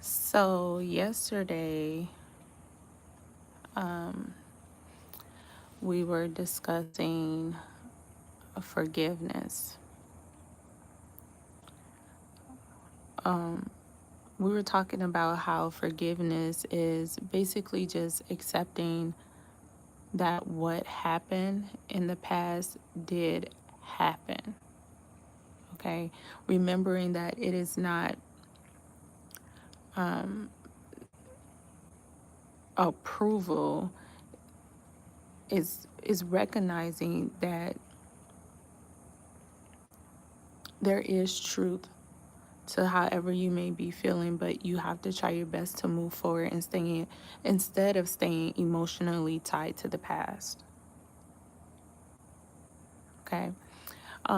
So yesterday, we were discussing forgiveness. We were talking about how forgiveness is basically just accepting that what happened in the past did happen. Okay, remembering that it is not approval, is recognizing that there is truth to however you may be feeling, but you have to try your best to move forward and staying instead of staying emotionally tied to the past. Okay.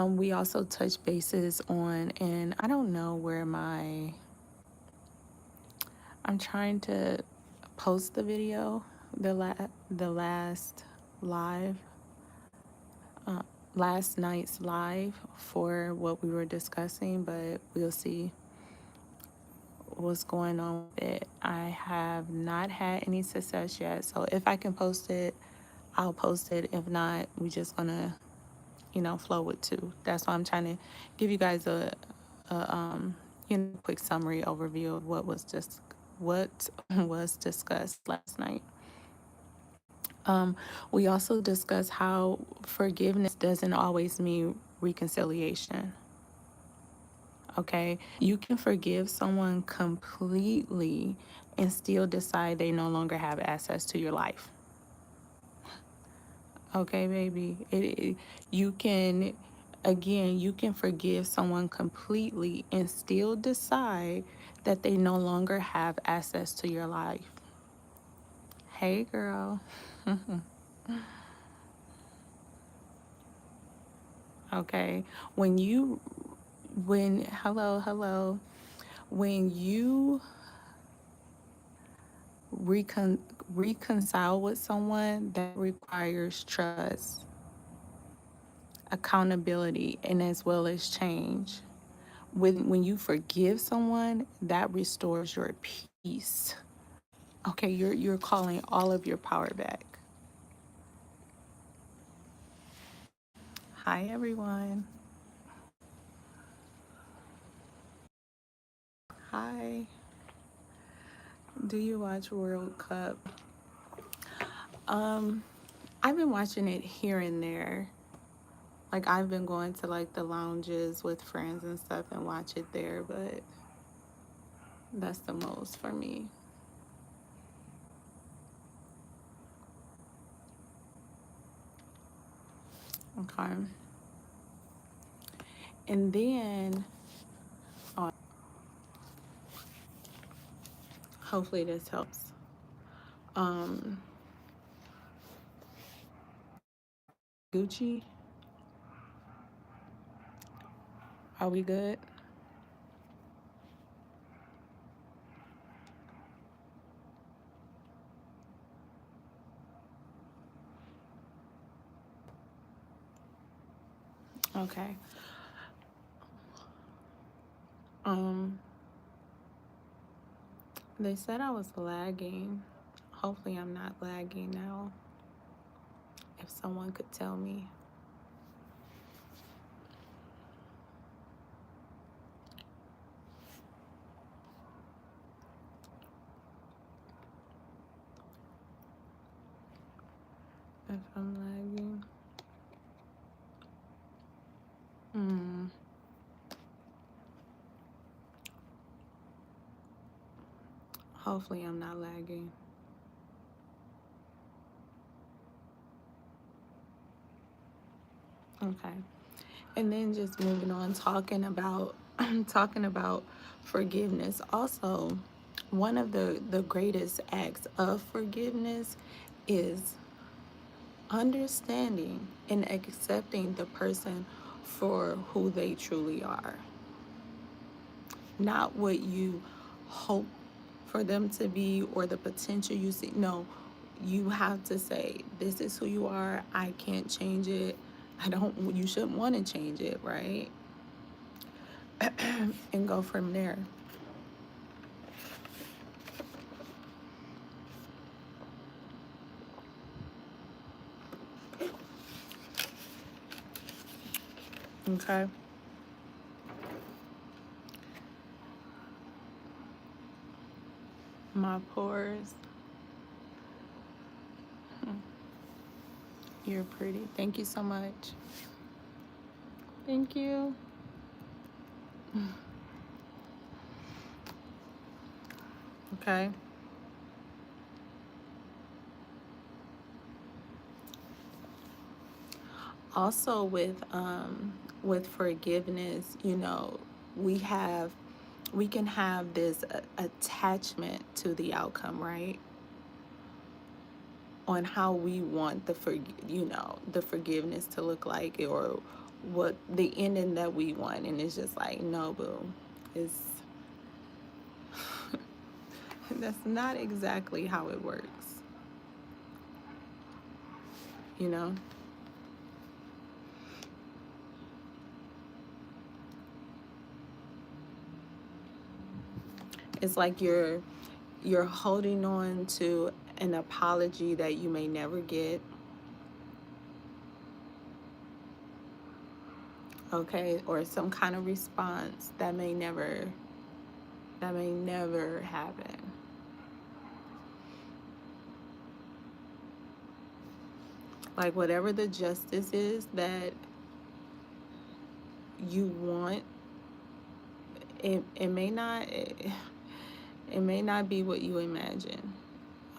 We also touch bases on, and I don't know where I'm trying to post the video, the live, last night's live for what we were discussing, but we'll see what's going on with it. I have not had any success yet, so if I can post it, I'll post it. If not, we just gonna, flow with two. That's why I'm trying to give you guys a quick summary overview of what was discussed last night. We also discussed how forgiveness doesn't always mean reconciliation. Okay, you can forgive someone completely and still decide they no longer have access to your life. Okay, baby. You can, again, you can forgive someone completely and still decide that they no longer have access to your life. Hey, girl. Okay. Hello. When you reconcile with someone, that requires trust, accountability, and as well as change. When you forgive someone, that restores your peace. Okay, you're calling all of your power back. Hi, everyone. Hi. Do you watch World Cup? I've been watching it here and there. Like, I've been going to like the lounges with friends and stuff and watch it there, but that's the most for me. Okay. And then, oh, hopefully this helps. Um, Gucci, are we good? Okay. Um, they said I was lagging. Hopefully I'm not lagging now. If someone could tell me. If I'm lagging. Hopefully I'm not lagging. Okay. And then just moving on, talking about forgiveness. Also, one of the greatest acts of forgiveness is understanding and accepting the person for who they truly are. Not what you hope for them to be or the potential you see. No, you have to say, this is who you are. I can't change it. You shouldn't want to change it, right? And go from there. Okay. My pores. You're pretty. Thank you so much. Thank you. Okay. Also with forgiveness, you know, we can have this attachment to the outcome, right? On how we want the forgiveness to look like, or what the ending that we want, and it's just like, no, boo, it's that's not exactly how it works, you know. It's like you're holding on to an apology that you may never get, okay, or some kind of response that may never happen. Like whatever the justice is that you want, it may not be what you imagine.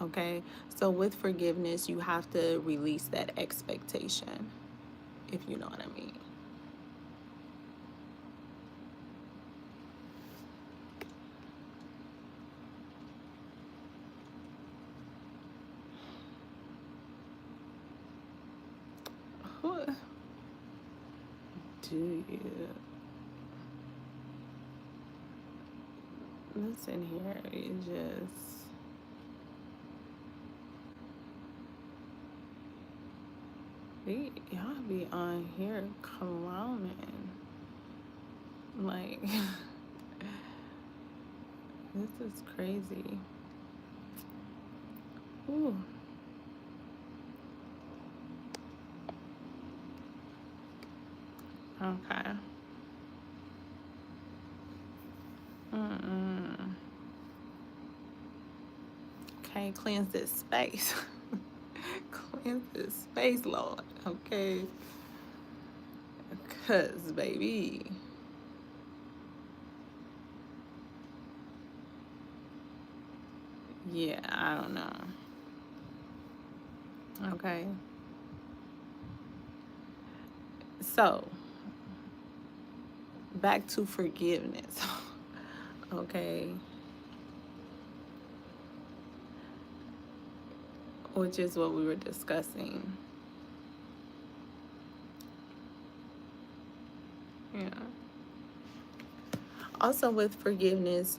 Okay? So with forgiveness, you have to release that expectation, if you know what I mean. What do you listen here? You just y'all be on here clowning. Like this is crazy. Ooh. Okay. Okay, cleanse this space. Cleanse this space, Lord. Okay. Cause baby. Yeah, I don't know. Okay. So back to forgiveness. Okay. Which is what we were discussing. Yeah. Also with forgiveness,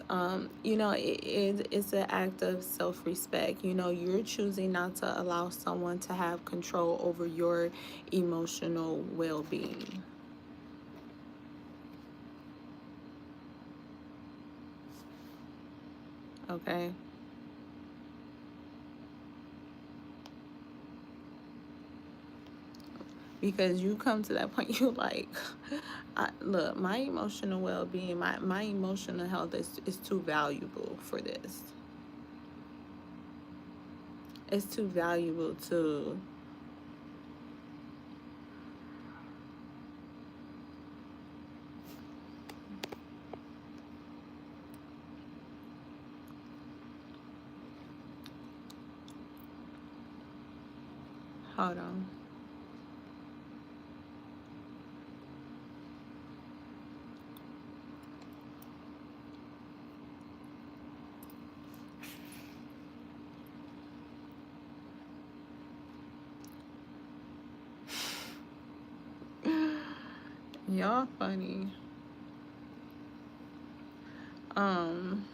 it's an act of self-respect. You know, you're choosing not to allow someone to have control over your emotional well-being. Okay. Because you come to that point, you like, look, my emotional well-being, my emotional health is too valuable for this. It's too valuable to hold on. Y'all funny. Um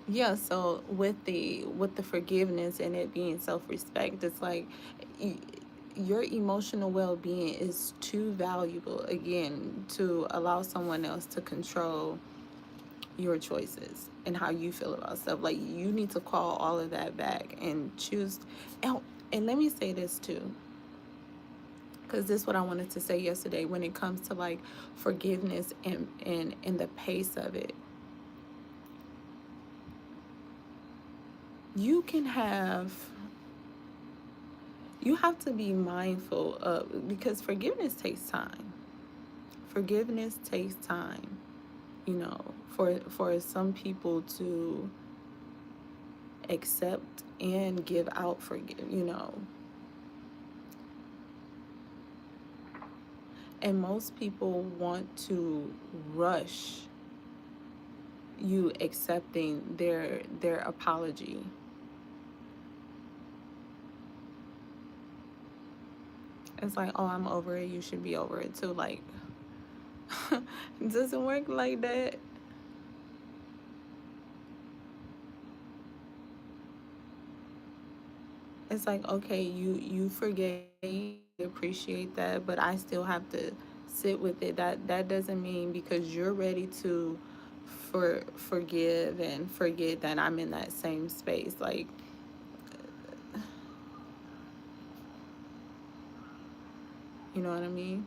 yeah, so with the forgiveness and it being self-respect, it's like your emotional well-being is too valuable, again, to allow someone else to control your choices and how you feel about stuff. Like, you need to call all of that back and choose. And, and let me say this too, because this is what I wanted to say yesterday when it comes to like forgiveness and the pace of it. You have to be mindful of, because forgiveness takes time. Forgiveness takes time, you know, for some people to accept and give out forgive, you know. And most people want to rush you accepting their apology. It's like, oh, I'm over it, you should be over it too. Like, it doesn't work like that. It's like, okay, you forgave, appreciate that, but I still have to sit with it. That doesn't mean because you're ready to forgive and forget that I'm in that same space. Like, you know what I mean?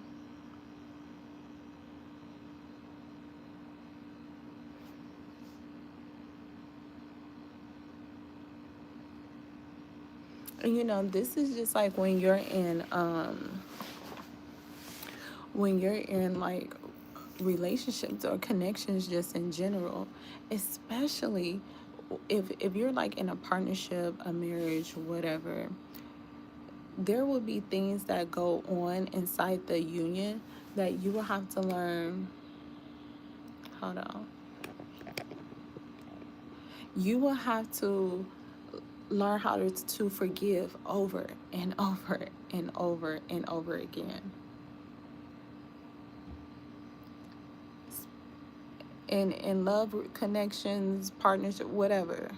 And you know, this is just like when you're in like relationships or connections just in general, especially if you're like in a partnership, a marriage, whatever, there will be things that go on inside the union that you will have to learn. Hold on. You will have to learn how to forgive over and over and over and over again. In love connections, partnership, whatever.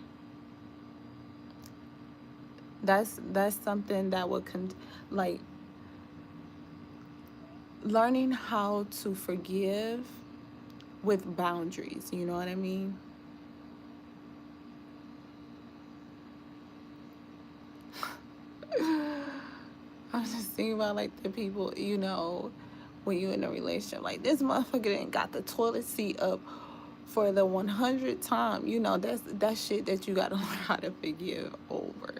That's something that would like learning how to forgive with boundaries. You know what I mean? I'm just thinking about like the people, you know, when you're in a relationship, like this motherfucker didn't got the toilet seat up for the 100th time. You know, that's shit that you gotta learn how to forgive over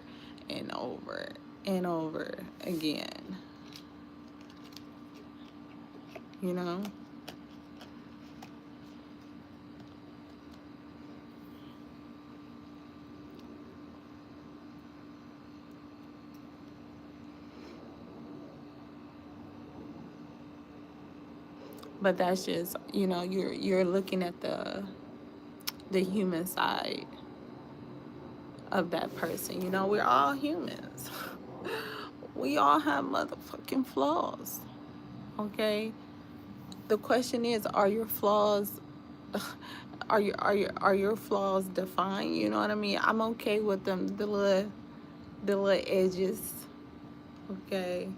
and over and over again. You know? But that's just, you know, you're looking at the human side of that person. You know, we're all humans. We all have motherfucking flaws. Okay? The question is, are your flaws are your flaws defined? You know what I mean? I'm okay with them, the little edges, okay,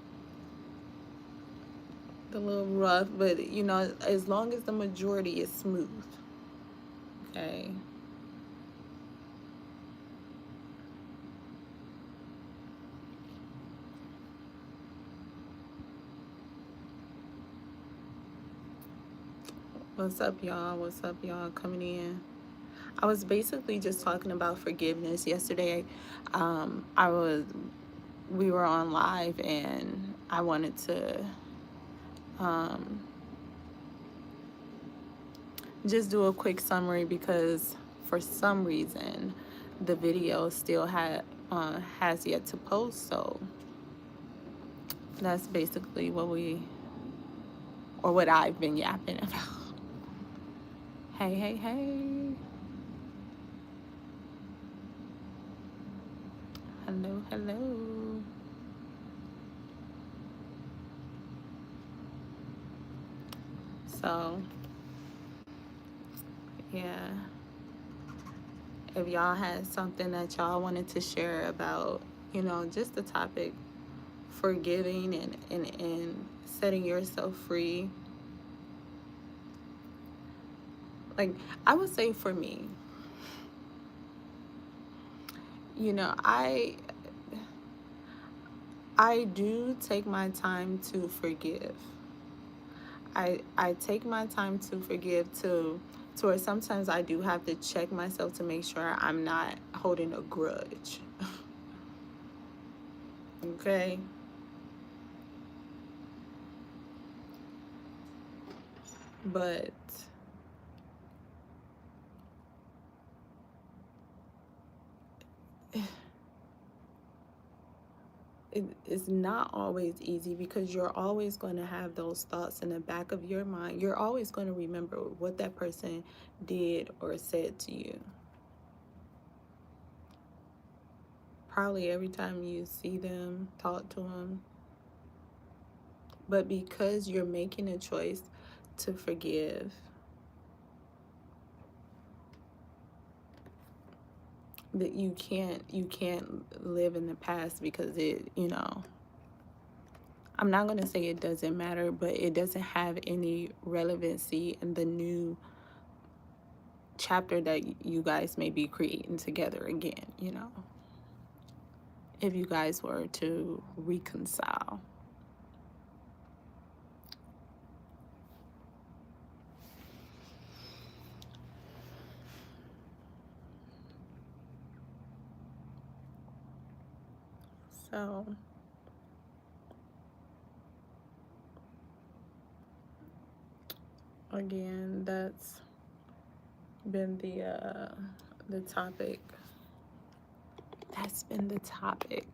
the little rough, but you know, as long as the majority is smooth, okay. What's up, y'all? What's up, y'all? Coming in. I was basically just talking about forgiveness yesterday. I was we were on live, and I wanted to um, just do a quick summary because for some reason the video still has yet to post. So that's basically what I've been yapping about. Hey, hey, hey. Hello, hello. So, yeah. If y'all had something that y'all wanted to share about, you know, just the topic, forgiving and setting yourself free. Like, I would say for me, you know, I do take my time to forgive. I take my time to forgive to where sometimes I do have to check myself to make sure I'm not holding a grudge. Okay? But it's not always easy because you're always going to have those thoughts in the back of your mind. You're always going to remember what that person did or said to you. Probably every time you see them, talk to them. But because you're making a choice to forgive, that you can't live in the past because I'm not going to say it doesn't matter, but it doesn't have any relevancy in the new chapter that you guys may be creating together again. If you guys were to reconcile. So again, that's been the topic. That's been the topic.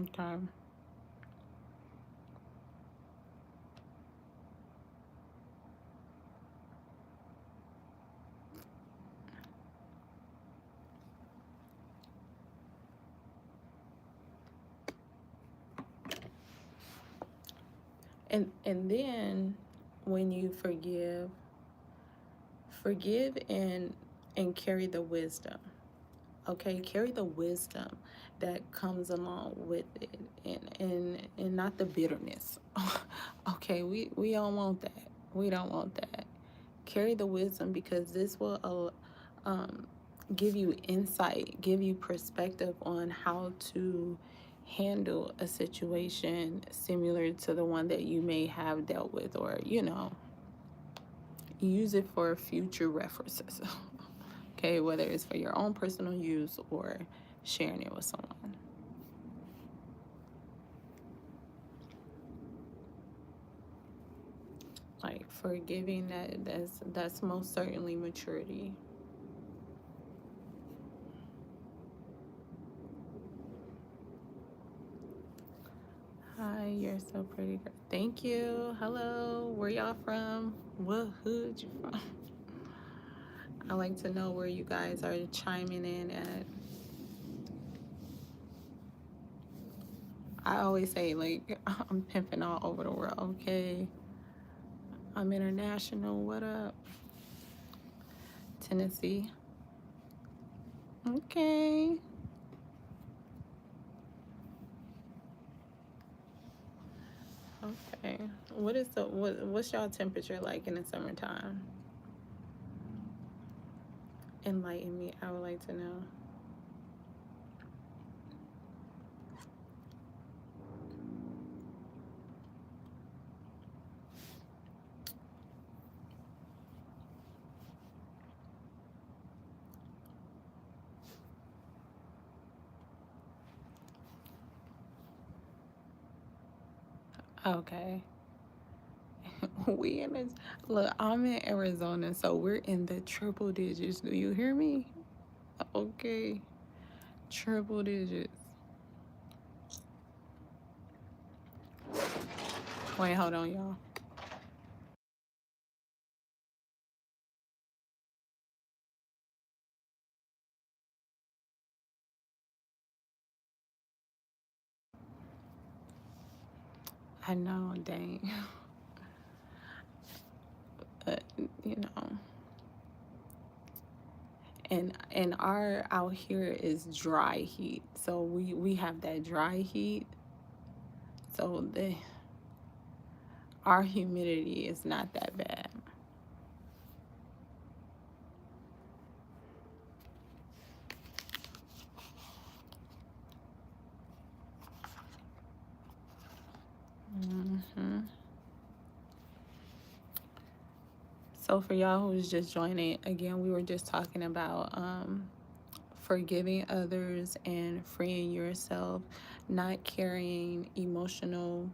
Okay. And then when you forgive and carry the wisdom. Okay, carry the wisdom that comes along with it, and not the bitterness. Okay, we don't want that. We don't want that. Carry the wisdom because this will give you insight, give you perspective on how to handle a situation similar to the one that you may have dealt with, or use it for future references. Okay, whether it's for your own personal use or sharing it with someone. Like forgiving, that's most certainly maturity. Hi, you're so pretty. Thank you. Hello, where y'all from? What hood you from? I like to know where you guys are chiming in at. I always say, like, I'm pimping all over the world, okay? I'm international. What up? Tennessee. Okay. Okay. What's y'all temperature like in the summertime? Enlighten me. I would like to know. Okay. We in this look, I'm in Arizona, so we're in the triple digits. Do you hear me? Okay. Triple digits. Wait, hold on, y'all. I know, dang. But, you know. And our out here is dry heat. So we have that dry heat. So our humidity is not that bad. So for y'all who's just joining, again, we were just talking about forgiving others and freeing yourself, not carrying emotional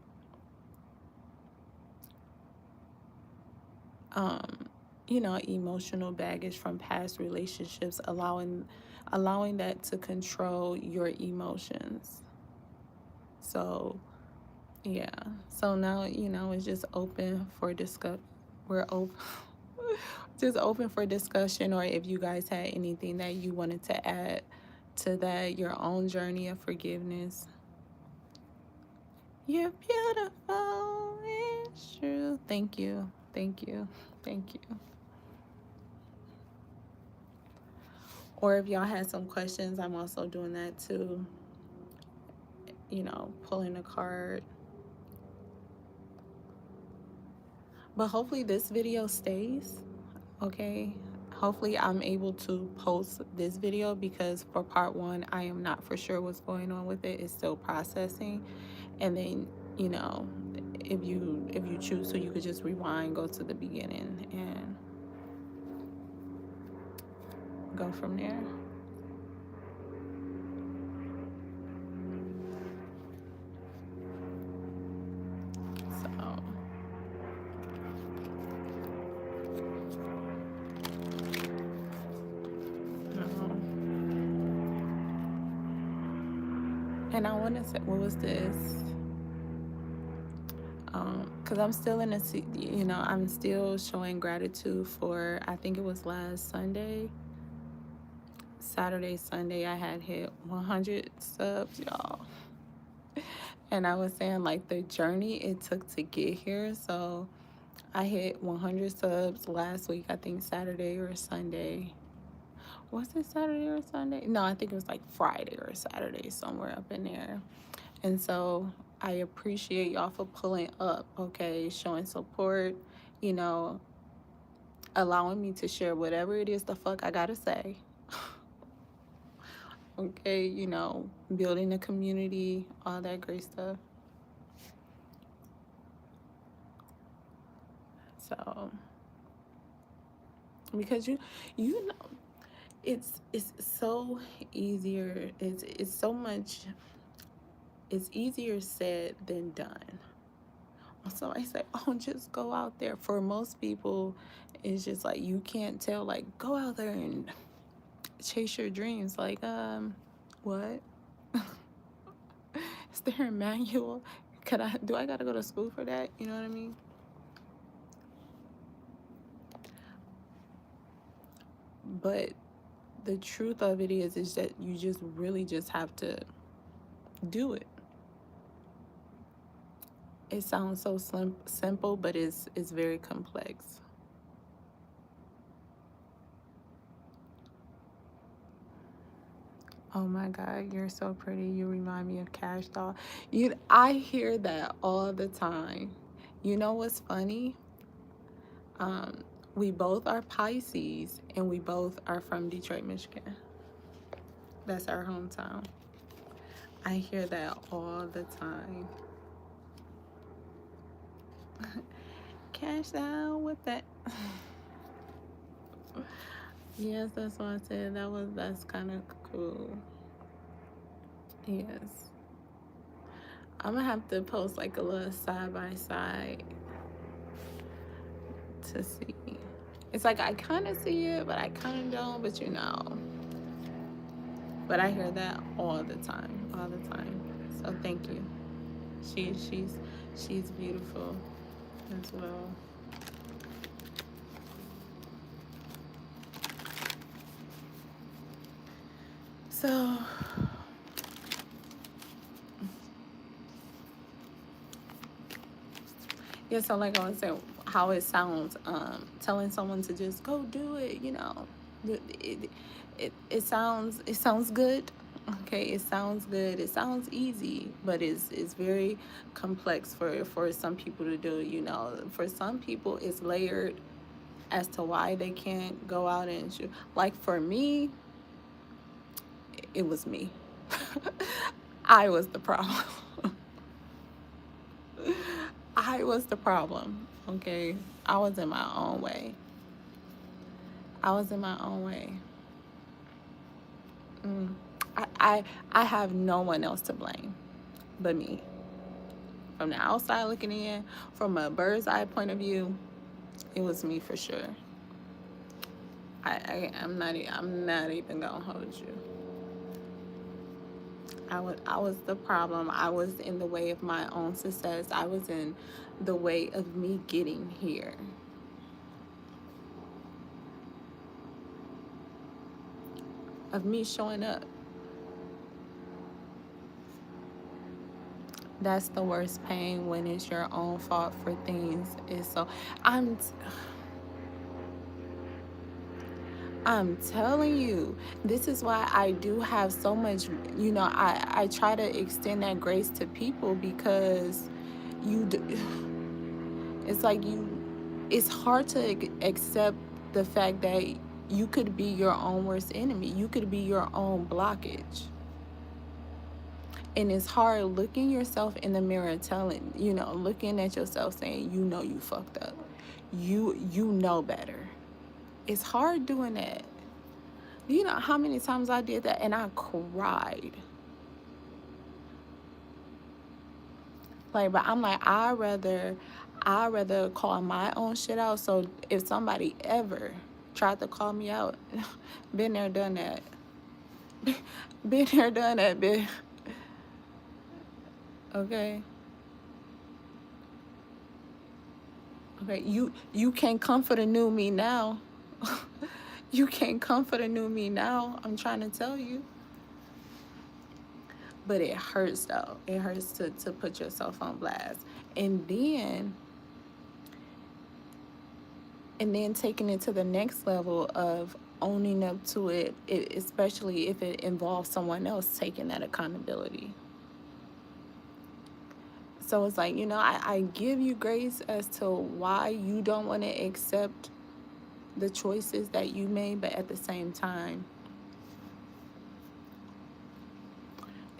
baggage from past relationships, allowing that to control your emotions. So yeah, so now it's just open for discuss. We're open. Just open for discussion, or if you guys had anything that you wanted to add to that, your own journey of forgiveness. You're beautiful, it's true. Thank you. Thank you. Thank you. Or if y'all had some questions, I'm also doing that too. Pulling a card. But hopefully this video stays, okay? Hopefully I'm able to post this video, because for part 1, I am not for sure what's going on with it. It's still processing. And then, if you choose to, you could just rewind, go to the beginning, and go from there. So and I want to say, what was this? Because I'm still I'm still showing gratitude for, I think it was last Saturday, Sunday, I had hit 100 subs, y'all. And I was saying, like, the journey it took to get here. So I hit 100 subs last week, I think Saturday or Sunday. Was it Saturday or Sunday? No, I think it was like Friday or Saturday, somewhere up in there. And so I appreciate y'all for pulling up, okay, showing support, allowing me to share whatever it is the fuck I gotta say. Okay, building a community, all that great stuff. So, because you know, it's so easier. It's so much. It's easier said than done. So I say, oh, just go out there. For most people, it's just like, you can't tell, like, go out there and chase your dreams. Like, what? Is there a manual? Do I gotta go to school for that? You know what I mean? But the truth of it is that you just really just have to do it. It sounds so simple, but it's very complex. Oh my God, you're so pretty. You remind me of Cash Doll. I hear that all the time. You know what's funny? We both are Pisces, and we both are from Detroit, Michigan. That's our hometown. I hear that all the time. Cash down with that. Yes, that's what I said. That's kind of cool. Yes. I'm gonna have to post like a little side by side to see. It's like I kind of see it, but I kind of don't. But But I hear that all the time, all the time. So thank you. She's beautiful as well. So yeah, so like I was saying, how it sounds, telling someone to just go do it, it sounds good, Okay, it sounds good. It sounds easy, but it's very complex for some people to do. You know, for some people, it's layered as to why they can't go out and shoot. Like for me, it was me. I was the problem. I was the problem. Okay, I was in my own way. I was in my own way. Mm. I, I I have no one else to blame but me. From the outside looking in, from a bird's eye point of view, it was me for sure. I'm not even gonna hold you. I was the problem. I was in the way of my own success. I was in the way of me getting here. Of me showing up. That's the worst pain when it's your own fault for things. Is so I'm I'm telling you, this is why I do have so much, I try to extend that grace to people because you, it's like it's hard to accept the fact that you could be your own worst enemy. You could be your own blockage. And it's hard looking yourself in the mirror, looking at yourself saying, you fucked up. You know better. It's hard doing that. You know how many times I did that and I cried. Like, but I'm like, I rather call my own shit out. So if somebody ever tried to call me out, been there, done that. Been there, done that, bitch. Okay. Okay. You can't comfort a new me now. You can't comfort a new me now. I'm trying to tell you. But it hurts though. It hurts to put yourself on blast. And then taking it to the next level of owning up to it, especially if it involves someone else taking that accountability. So it's like, I give you grace as to why you don't want to accept the choices that you made, but at the same time,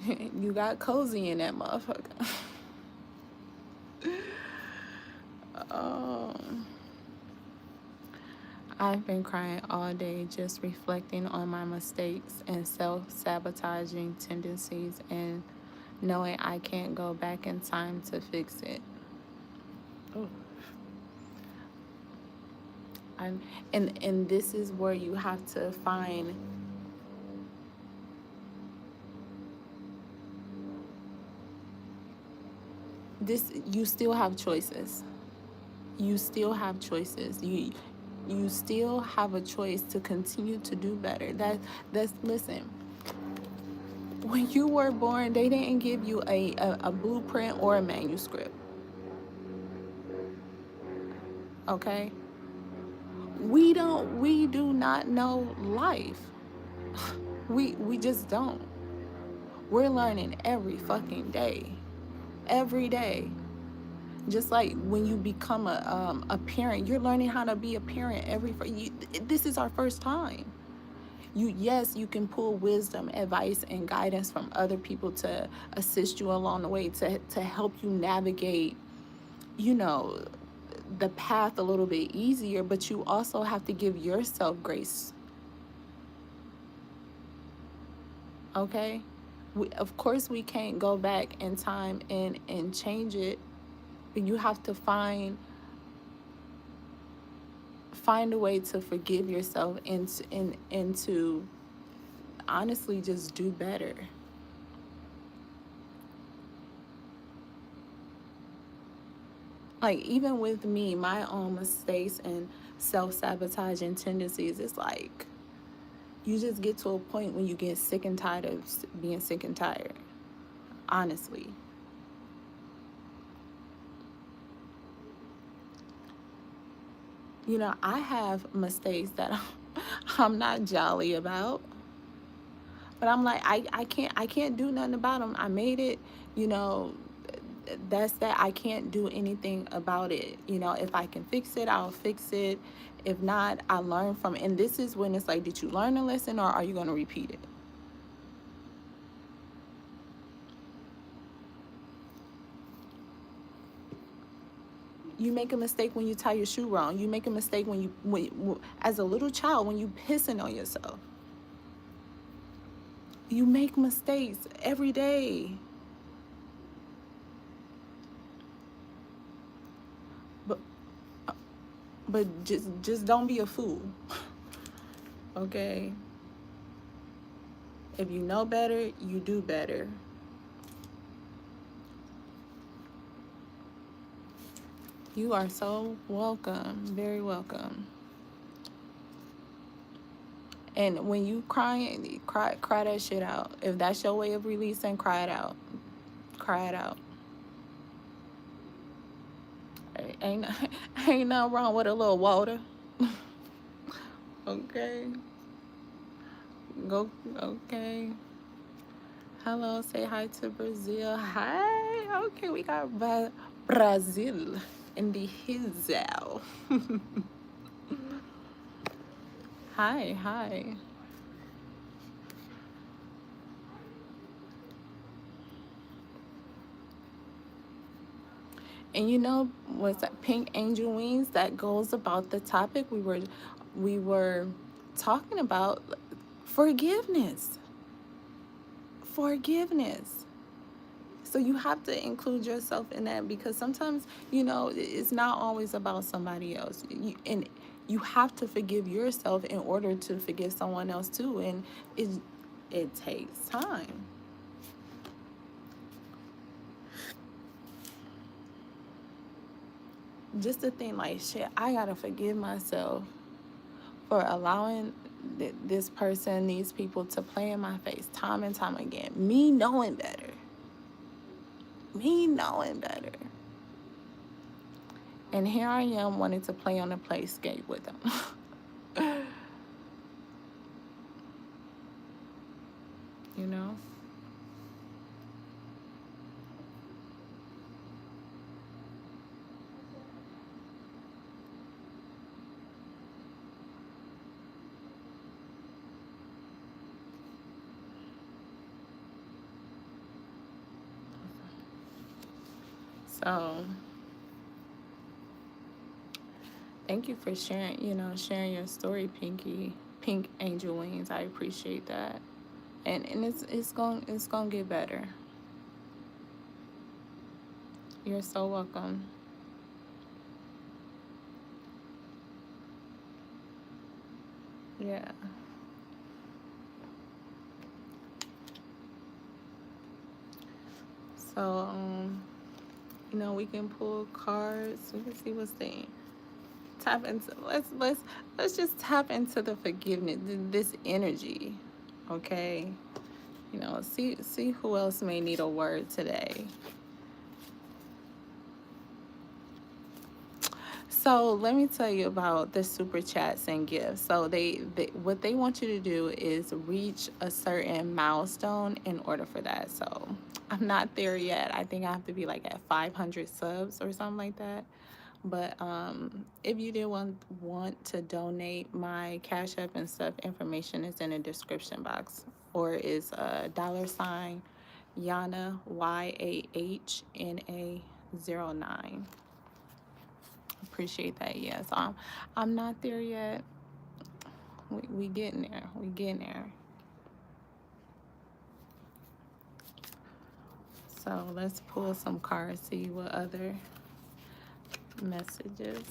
you got cozy in that motherfucker. um, I've been crying all day just reflecting on my mistakes and self-sabotaging tendencies and knowing I can't go back in time to fix it. Ooh. And this is where you have to find this. You still have choices. You still have choices. You still have a choice to continue to do better. That's listen. When you were born, they didn't give you a blueprint or a manuscript. Okay? We do not know life. We just don't. We're learning every fucking day. Every day. Just like when you become a parent, you're learning how to be a parent this is our first time. Yes, you can pull wisdom, advice, and guidance from other people to assist you along the way, to help you navigate, you know, the path a little bit easier, but you also have to give yourself grace. Okay? Of course, we can't go back in time and change it, but you have to find a way to forgive yourself and to honestly just do better. Like, even with me, my own mistakes and self-sabotaging tendencies, it's like you just get to a point when you get sick and tired of being sick and tired. Honestly. I have mistakes that I'm not jolly about. But I'm like, I can't do nothing about them. I made it, you know, that's that. I can't do anything about it. You know, if I can fix it, I'll fix it. If not, I learn from it. And this is when it's like, did you learn a lesson, or are you going to repeat it? You make a mistake when you tie your shoe wrong. You make a mistake as a little child, when you pissing on yourself. You make mistakes every day. But just don't be a fool. Okay? If you know better, you do better. You are so welcome. Very welcome. And when you crying, cry that shit out. If that's your way of releasing, cry it out. Cry it out. Ain't ain't nothing wrong with a little water. Okay. Go. Okay. Hello. Say hi to Brazil. Hi. Okay, we got Brazil in the hizzle. Hi. Hi. And you know what's that? Pink angel wings. That goes about the topic we were talking about. Forgiveness. Forgiveness. So you have to include yourself in that, because sometimes, you know, it's not always about somebody else. And you have to forgive yourself in order to forgive someone else too. And it takes time. Just to think like, shit, I gotta forgive myself for allowing this person, these people to play in my face time and time again. Me knowing better. Me knowing better. And here I am wanting to play on the playscape with them. You know? So thank you for sharing, sharing your story, Pink Angel Wings. I appreciate that. And it's gonna get better. You're so welcome. Yeah. So we can pull cards. We can see what's the tap into. Let's just tap into the forgiveness, this energy. Okay. See who else may need a word today. So let me tell you about the super chats and gifts. So they what they want you to do is reach a certain milestone in order for that. So I'm not there yet. I think I have to be like at 500 subs or something like that. But if you did want to donate, my Cash App and stuff information is in the description box, or is $ Yana �YAHNA09. Appreciate that. Yes, I'm not there yet. We getting there. We getting there. So let's pull some cards. See what other messages.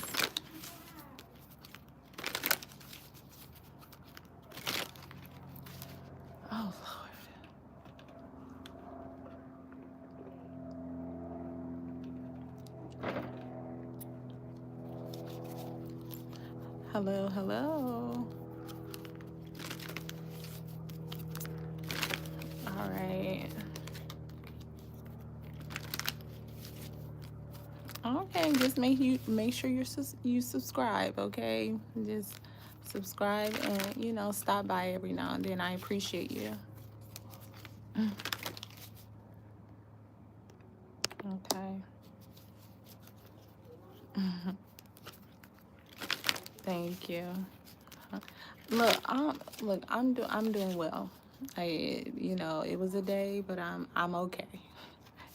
Oh Lord. Hello, hello. All right. Okay, just make sure you subscribe. Okay, just subscribe and stop by every now and then. I appreciate you. Okay. Thank you. Look, I'm doing well. It was a day, but I'm okay.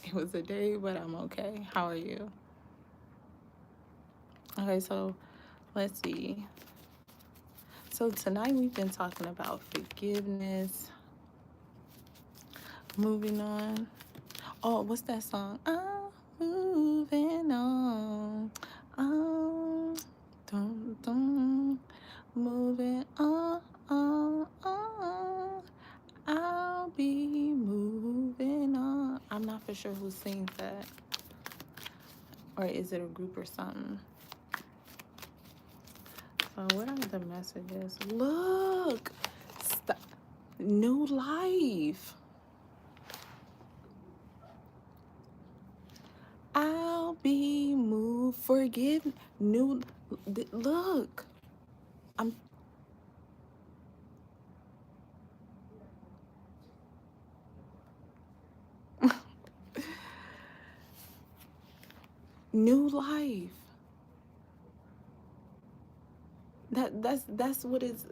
It was a day, but I'm okay. How are you? Okay, so let's see. So tonight we've been talking about forgiveness. Moving on. Oh, what's that song? I'm moving on. Dum, dum, moving on. I'll be moving on. I'm not for sure who sings that. Or is it a group or something? So what are the messages? Look! Stop. New life. I'll be moved. Forgive. New. Look. I'm. New life. That's what it's.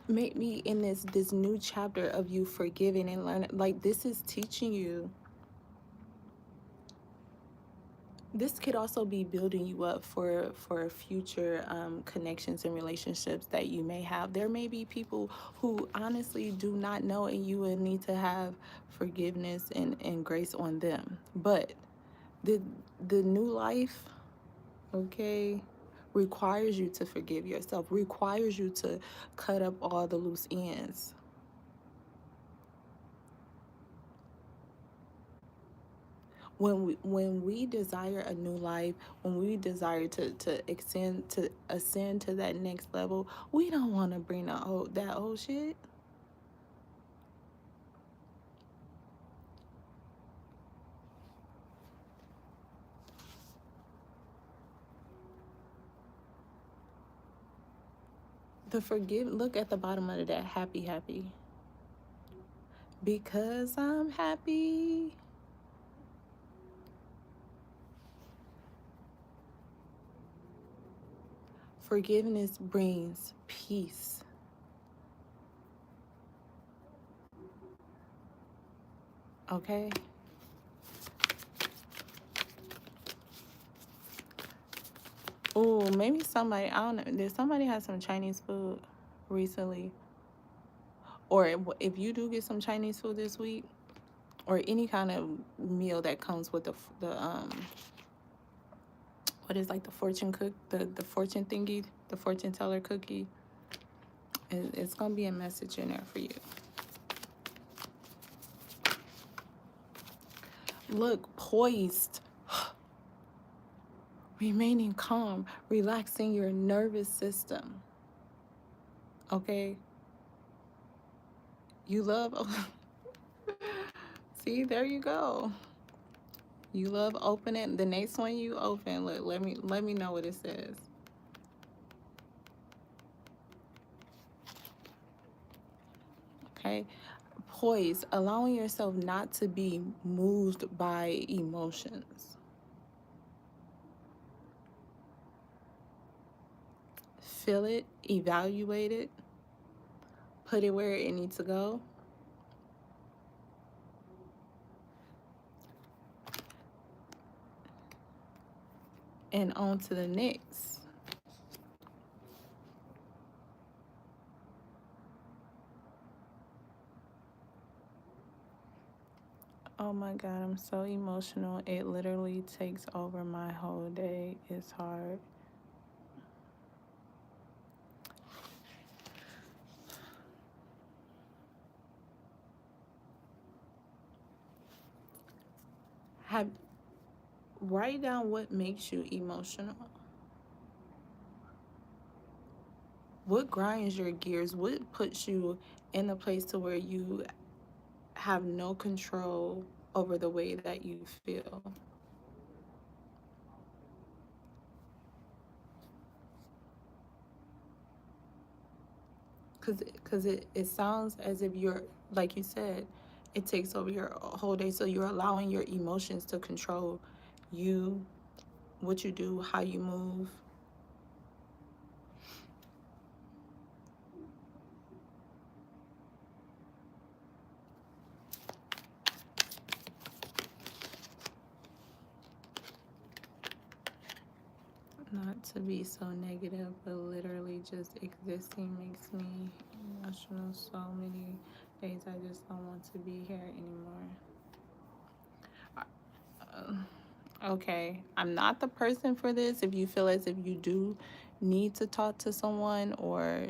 Make me in this new chapter of you forgiving and learning. Like, this is teaching you. This could also be building you up for future connections and relationships that you may have. There may be people who honestly do not know, and you will need to have forgiveness and grace on them. But the new life, okay, requires you to forgive yourself, requires you to cut up all the loose ends. When we desire a new life, when we desire to ascend to that next level, we don't want to bring that old shit. Look at the bottom of that, happy, because I'm happy. Forgiveness brings peace. Okay? Oh, maybe somebody, I don't know, did somebody have some Chinese food recently? Or if you do get some Chinese food this week, or any kind of meal that comes with the what is like the the fortune thingy, the fortune teller cookie, it's gonna be a message in there for you. Look, poised, remaining calm, relaxing your nervous system. Okay? You love see, there you go. You love opening. The next one you open, look, let me know what it says. Okay? Poised, allowing yourself not to be moved by emotions. Feel it, evaluate it, put it where it needs to go, and on to the next. Oh my God, I'm so emotional. It literally takes over my whole day. It's hard. Write down what makes you emotional. What grinds your gears? What puts you in a place to where you have no control over the way that you feel? Because it sounds as if you're, like you said, it takes over your whole day. So you're allowing your emotions to control you, what you do, how you move. Not to be so negative, but literally just existing makes me emotional so many days. I just don't want to be here anymore. Okay, I'm not the person for this. If you feel as if you do need to talk to someone, or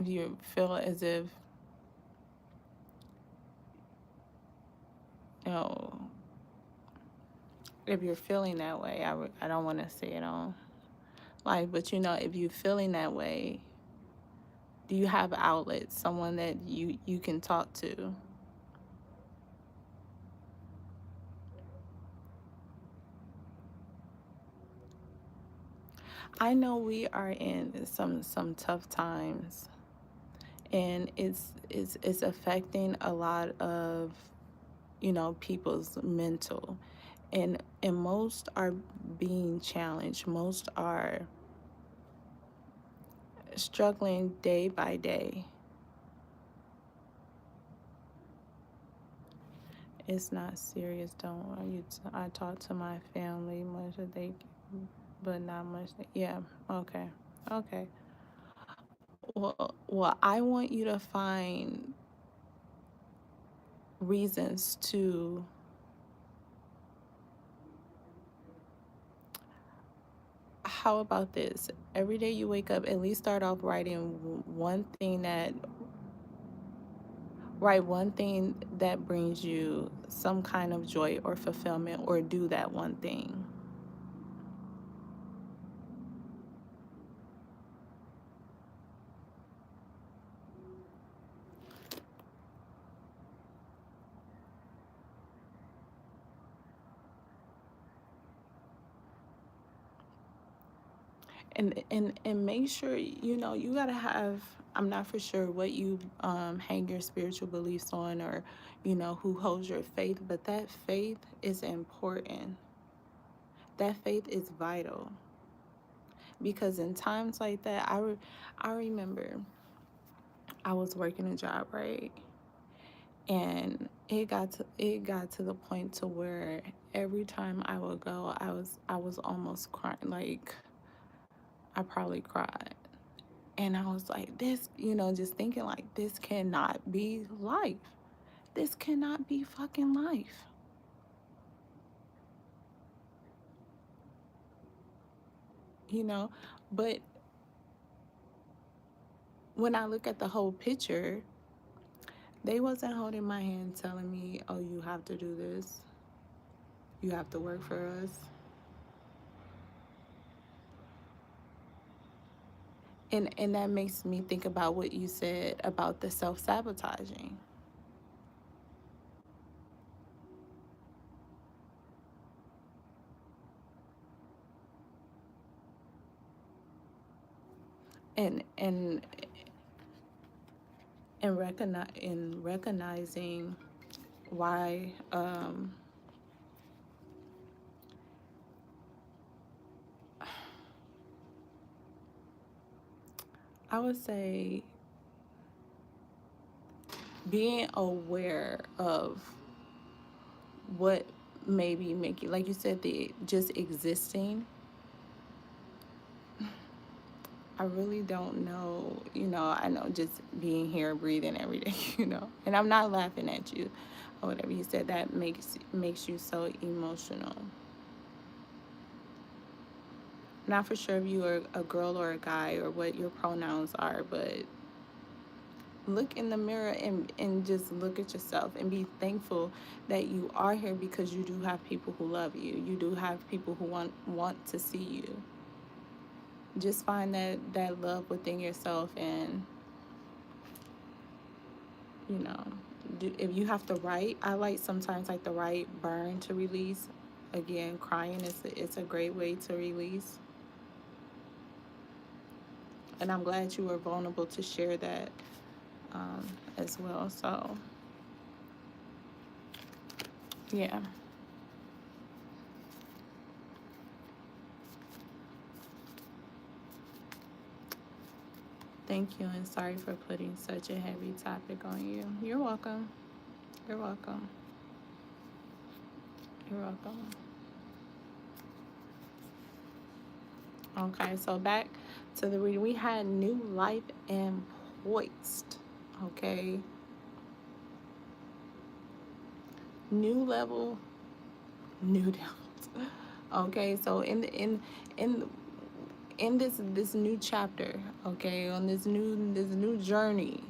if you feel as if, you know, if you're feeling that way, I don't want to say it on live, but if you're feeling that way, do you have outlets, someone that you can talk to? I know we are in some tough times, and it's affecting a lot of people's mental, and most are being challenged. Most are struggling day by day. It's not serious, don't worry. I talk to my family much that they, but not much. Yeah, okay, okay. Well, I want you to find reasons to. How about this? Every day you wake up, at least start off write one thing that brings you some kind of joy or fulfillment, or do that one thing. And make sure you gotta have. I'm not for sure what you hang your spiritual beliefs on, or who holds your faith, but that faith is important. That faith is vital, because in times like that, I remember I was working a job, right? And it got to the point to where every time I would go, I was almost crying. Like, I probably cried. And I was like, this, just thinking like, this cannot be life. This cannot be fucking life. You know, but when I look at the whole picture, they wasn't holding my hand telling me, "Oh, you have to do this. You have to work for us." And that makes me think about what you said about the self-sabotaging. And recognizing why, I would say, being aware of what maybe make you, like you said, the just existing. I really don't know. I know just being here, breathing every day, and I'm not laughing at you or whatever you said, that makes you so emotional. Not for sure if you are a girl or a guy, or what your pronouns are, but look in the mirror, and just look at yourself and be thankful that you are here, because you do have people who love you. You do have people who want to see you. Just find that love within yourself, and you know if you have to write, I like sometimes, like, the write burn to release. again, crying it's a great way to release. And I'm glad you were vulnerable to share that as well. So, yeah. Thank you, and sorry for putting such a heavy topic on you. You're welcome. You're welcome. You're welcome. Okay, so back to the reading. We had new life and poised. Okay. New level, new devils. Okay, so in in this new chapter, okay, on this new journey,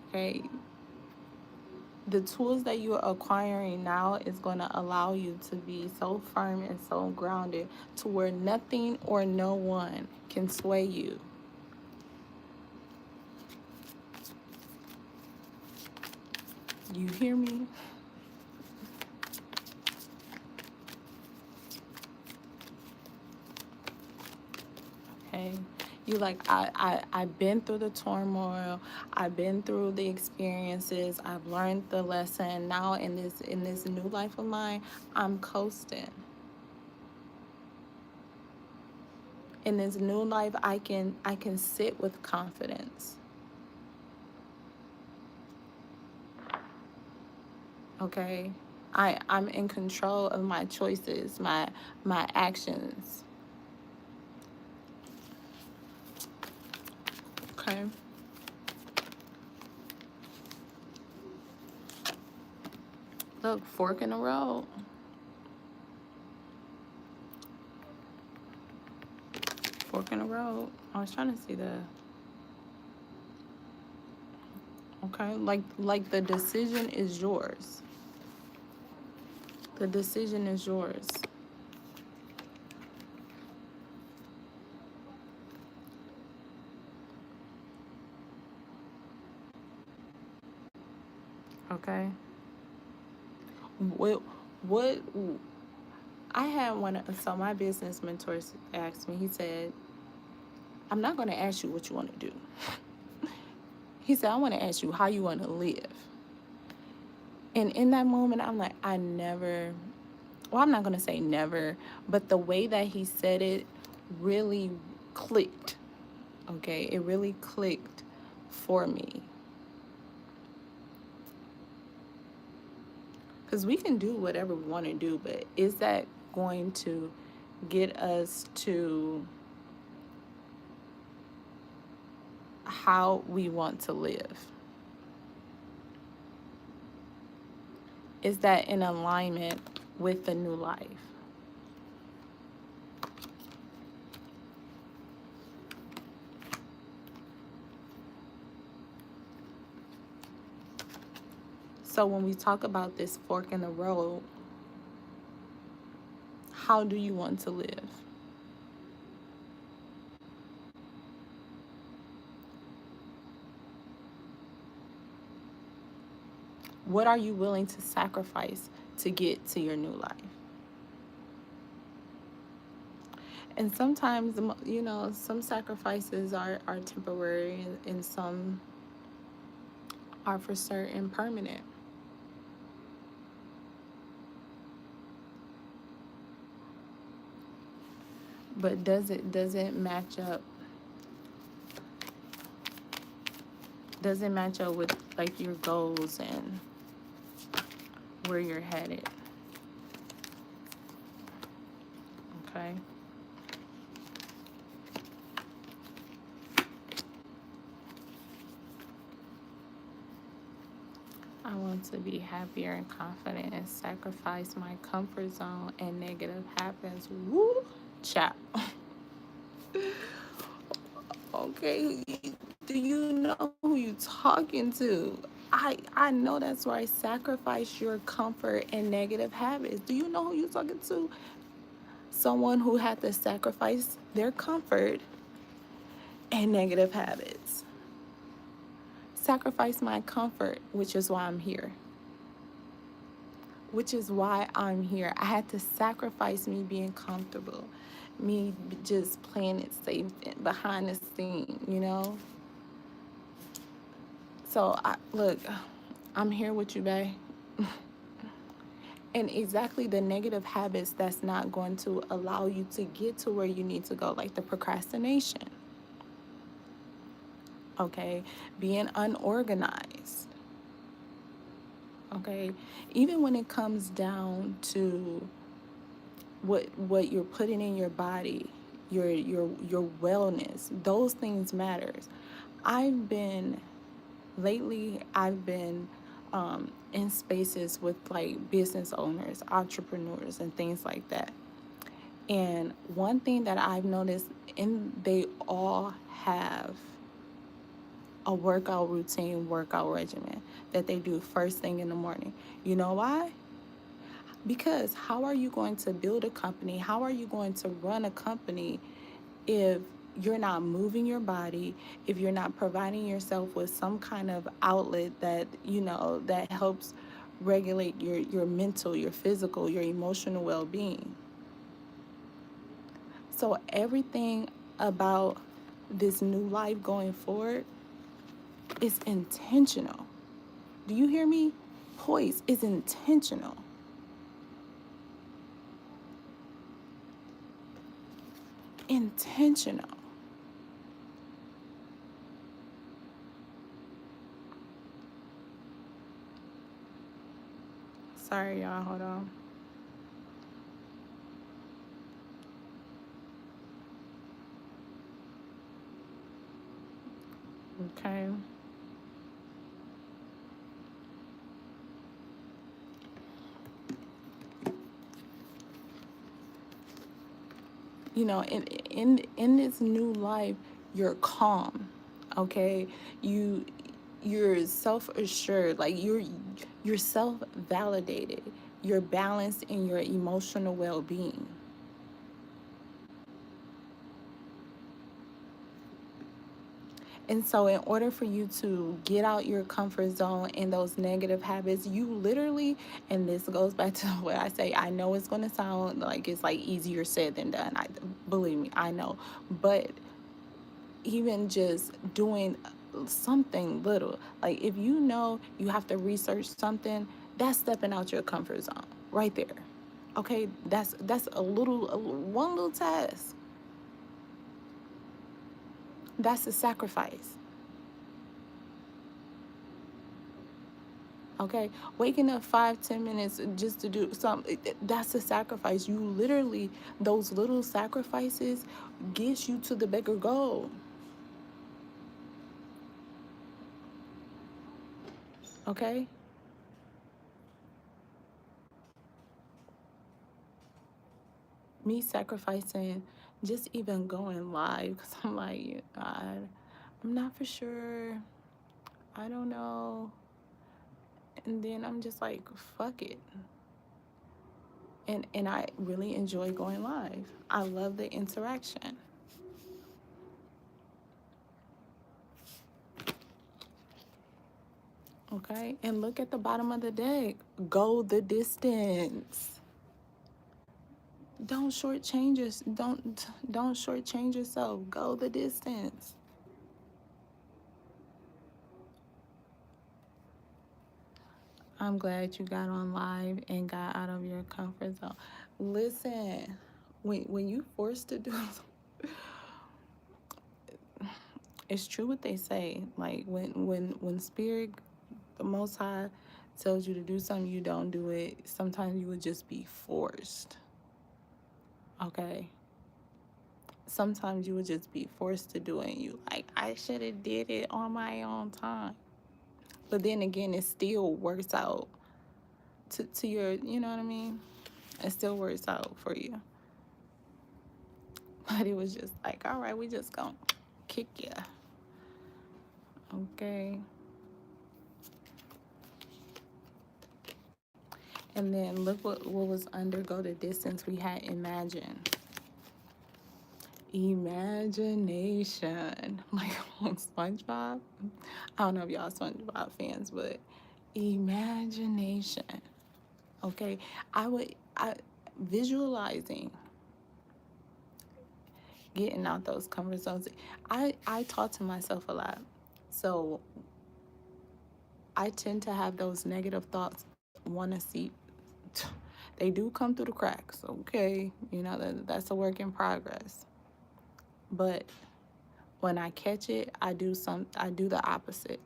okay, the tools that you are acquiring now is going to allow you to be so firm and so grounded to where nothing or no one can sway you. You hear me? Okay. You like, I've been through the turmoil, I've been through the experiences, I've learned the lesson. Now in this new life of mine, I'm coasting. In this new life, I can sit with confidence. Okay? I'm in control of my choices, my actions. Okay? Look, fork in the road. Fork in the road. I was trying to see the... Okay? Like the decision is yours. The decision is yours. Okay? What I had so my business mentor asked me, he said, I'm not going to ask you what you want to do. He said, I want to ask you how you want to live. And in that moment, I'm like, I'm not going to say never, but the way that he said it really clicked. Okay? It really clicked for me. Because we can do whatever we want to do, but is that going to get us to how we want to live? Is that in alignment with the new life? So when we talk about this fork in the road, how do you want to live? What are you willing to sacrifice to get to your new life? And sometimes, some sacrifices are temporary, and some are for certain permanent. But doesn't match up? Doesn't match up with like your goals and where you're headed? Okay. I want to be happier and confident and sacrifice my comfort zone and negative habits. Woo, chap. Okay, do you know who you talking to? I know that's right. Sacrifice your comfort and negative habits. Do you know who you talking to? Someone who had to sacrifice their comfort and negative habits. Sacrifice my comfort, which is why I'm here. which is why I'm here. I had to sacrifice me being comfortable, me just playing it safe behind the scene, you know? So, look, I'm here with you, babe. And exactly the negative habits that's not going to allow you to get to where you need to go, like the procrastination, okay? Being unorganized, okay? Even when it comes down to what you're putting in your body, your wellness, those things matters. I've been lately I've been in spaces with like business owners, entrepreneurs, and things like that. And one thing that I've noticed, and they all have a workout routine, workout regimen that they do first thing in the morning. You know why? Because how are you going to build a company? How are you going to run a company if you're not moving your body, if you're not providing yourself with some kind of outlet that, you know, that helps regulate your mental, your physical, your emotional well-being? So everything about this new life going forward is intentional. Do you hear me? Poise is intentional. Intentional. Sorry, y'all. Hold on. Okay. You know, in this new life, you're calm. Okay, you're self-assured, like you're self-validated, you're balanced in your emotional well-being. And so in order for you to get out your comfort zone and those negative habits, you literally, and this goes back to what I say, I know it's going to sound like it's like easier said than done. I believe me, I know. But even just doing something little, like if you know you have to research something, that's stepping out your comfort zone right there. Okay, that's one little task. That's a sacrifice. Okay, waking up 5-10 minutes just to do something, that's a sacrifice. You literally, those little sacrifices gets you to the bigger goal. Okay, me sacrificing just even going live because I'm like, I'm not for sure, I don't know, and then I'm just like, fuck it. And I really enjoy going live. I love the interaction. Okay, and look at the bottom of the deck. Go the distance. Don't shortchange yourself. Go the distance. I'm glad you got on live and got out of your comfort zone. Listen, when you forced to do, it's true what they say. Like when spirit, the Most High, tells you to do something, you don't do it. Sometimes you would just be forced. Okay. Sometimes you would just be forced to do it, and you like, I should have did it on my own time. But then again, it still works out to your, you know what I mean? It still works out for you. But it was just like, all right, we just gonna kick you. Okay. And then look what was under go the distance. We had imagine. Imagination. Like on SpongeBob. I don't know if y'all SpongeBob fans, but imagination. Okay, I visualizing getting out those comfort zones. I talk to myself a lot, so I tend to have those negative thoughts want to see. They do come through the cracks, okay? You know, that's a work in progress. But when I catch it, I do the opposite.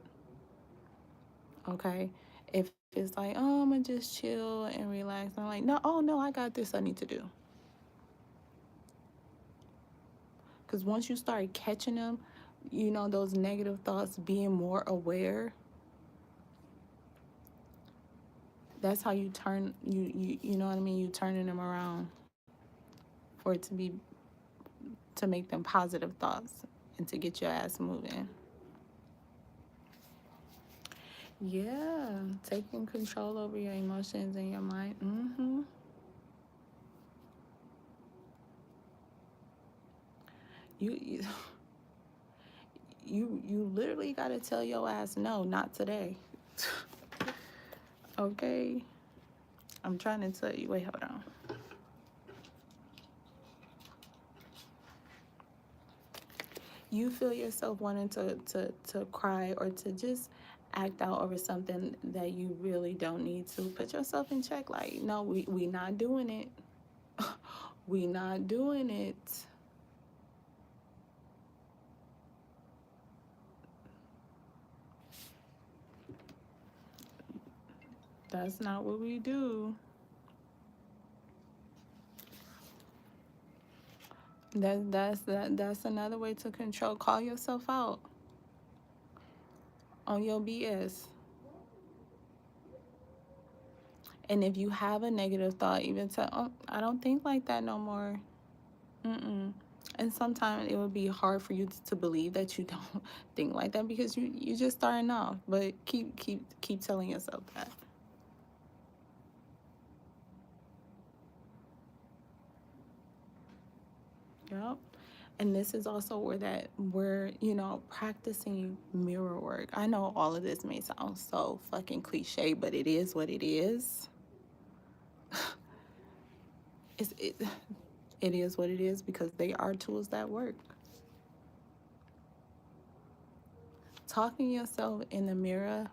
Okay? If it's like, oh, I'm gonna just chill and relax, I'm like, no, oh no, I got this I need to do. Because once you start catching them, you know, those negative thoughts, being more aware, that's how you turn you know what I mean? You turning them around for it to make them positive thoughts and to get your ass moving. Yeah, taking control over your emotions and your mind. You you literally gotta tell your ass no, not today. Okay, I'm trying to tell you. Wait, hold on. You feel yourself wanting to cry or to just act out over something that you really don't need to, put yourself in check. Like, no, we not doing it. We not doing it. That's not what we do. That's another way to control. Call yourself out on your BS. And if you have a negative thought, even tell, oh, I don't think like that no more. Mm-mm. And sometimes it would be hard for you to believe that you don't think like that because you just starting off. But keep telling yourself that. Yep. And this is also where we're, you know, practicing mirror work. I know all of this may sound so fucking cliche, but it is what it is. It's, it is what it is because they are tools that work. Talking yourself in the mirror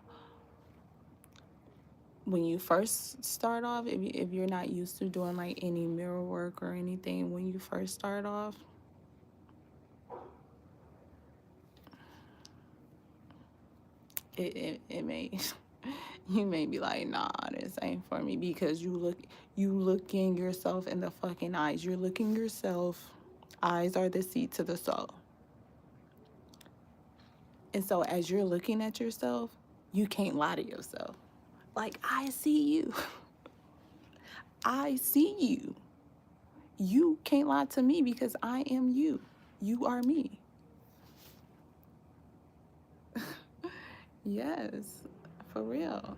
when you first start off, if you're not used to doing like any mirror work or anything, when you first start off, it may you may be like, nah, this ain't for me because you looking yourself in the fucking eyes. You're looking yourself. Eyes are the seat to the soul. And so as you're looking at yourself, you can't lie to yourself. Like, I see you. I see you. You can't lie to me because I am you. You are me. Yes, for real.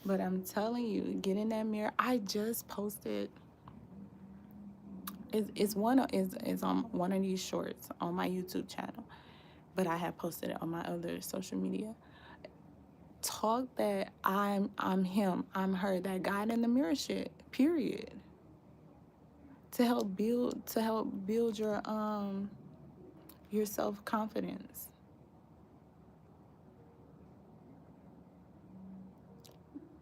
But I'm telling you, get in that mirror. I just posted. It's on one of these shorts on my YouTube channel, but I have posted it on my other social media. Talk that I'm him, I'm her, that God in the mirror shit. Period. To help build your self confidence.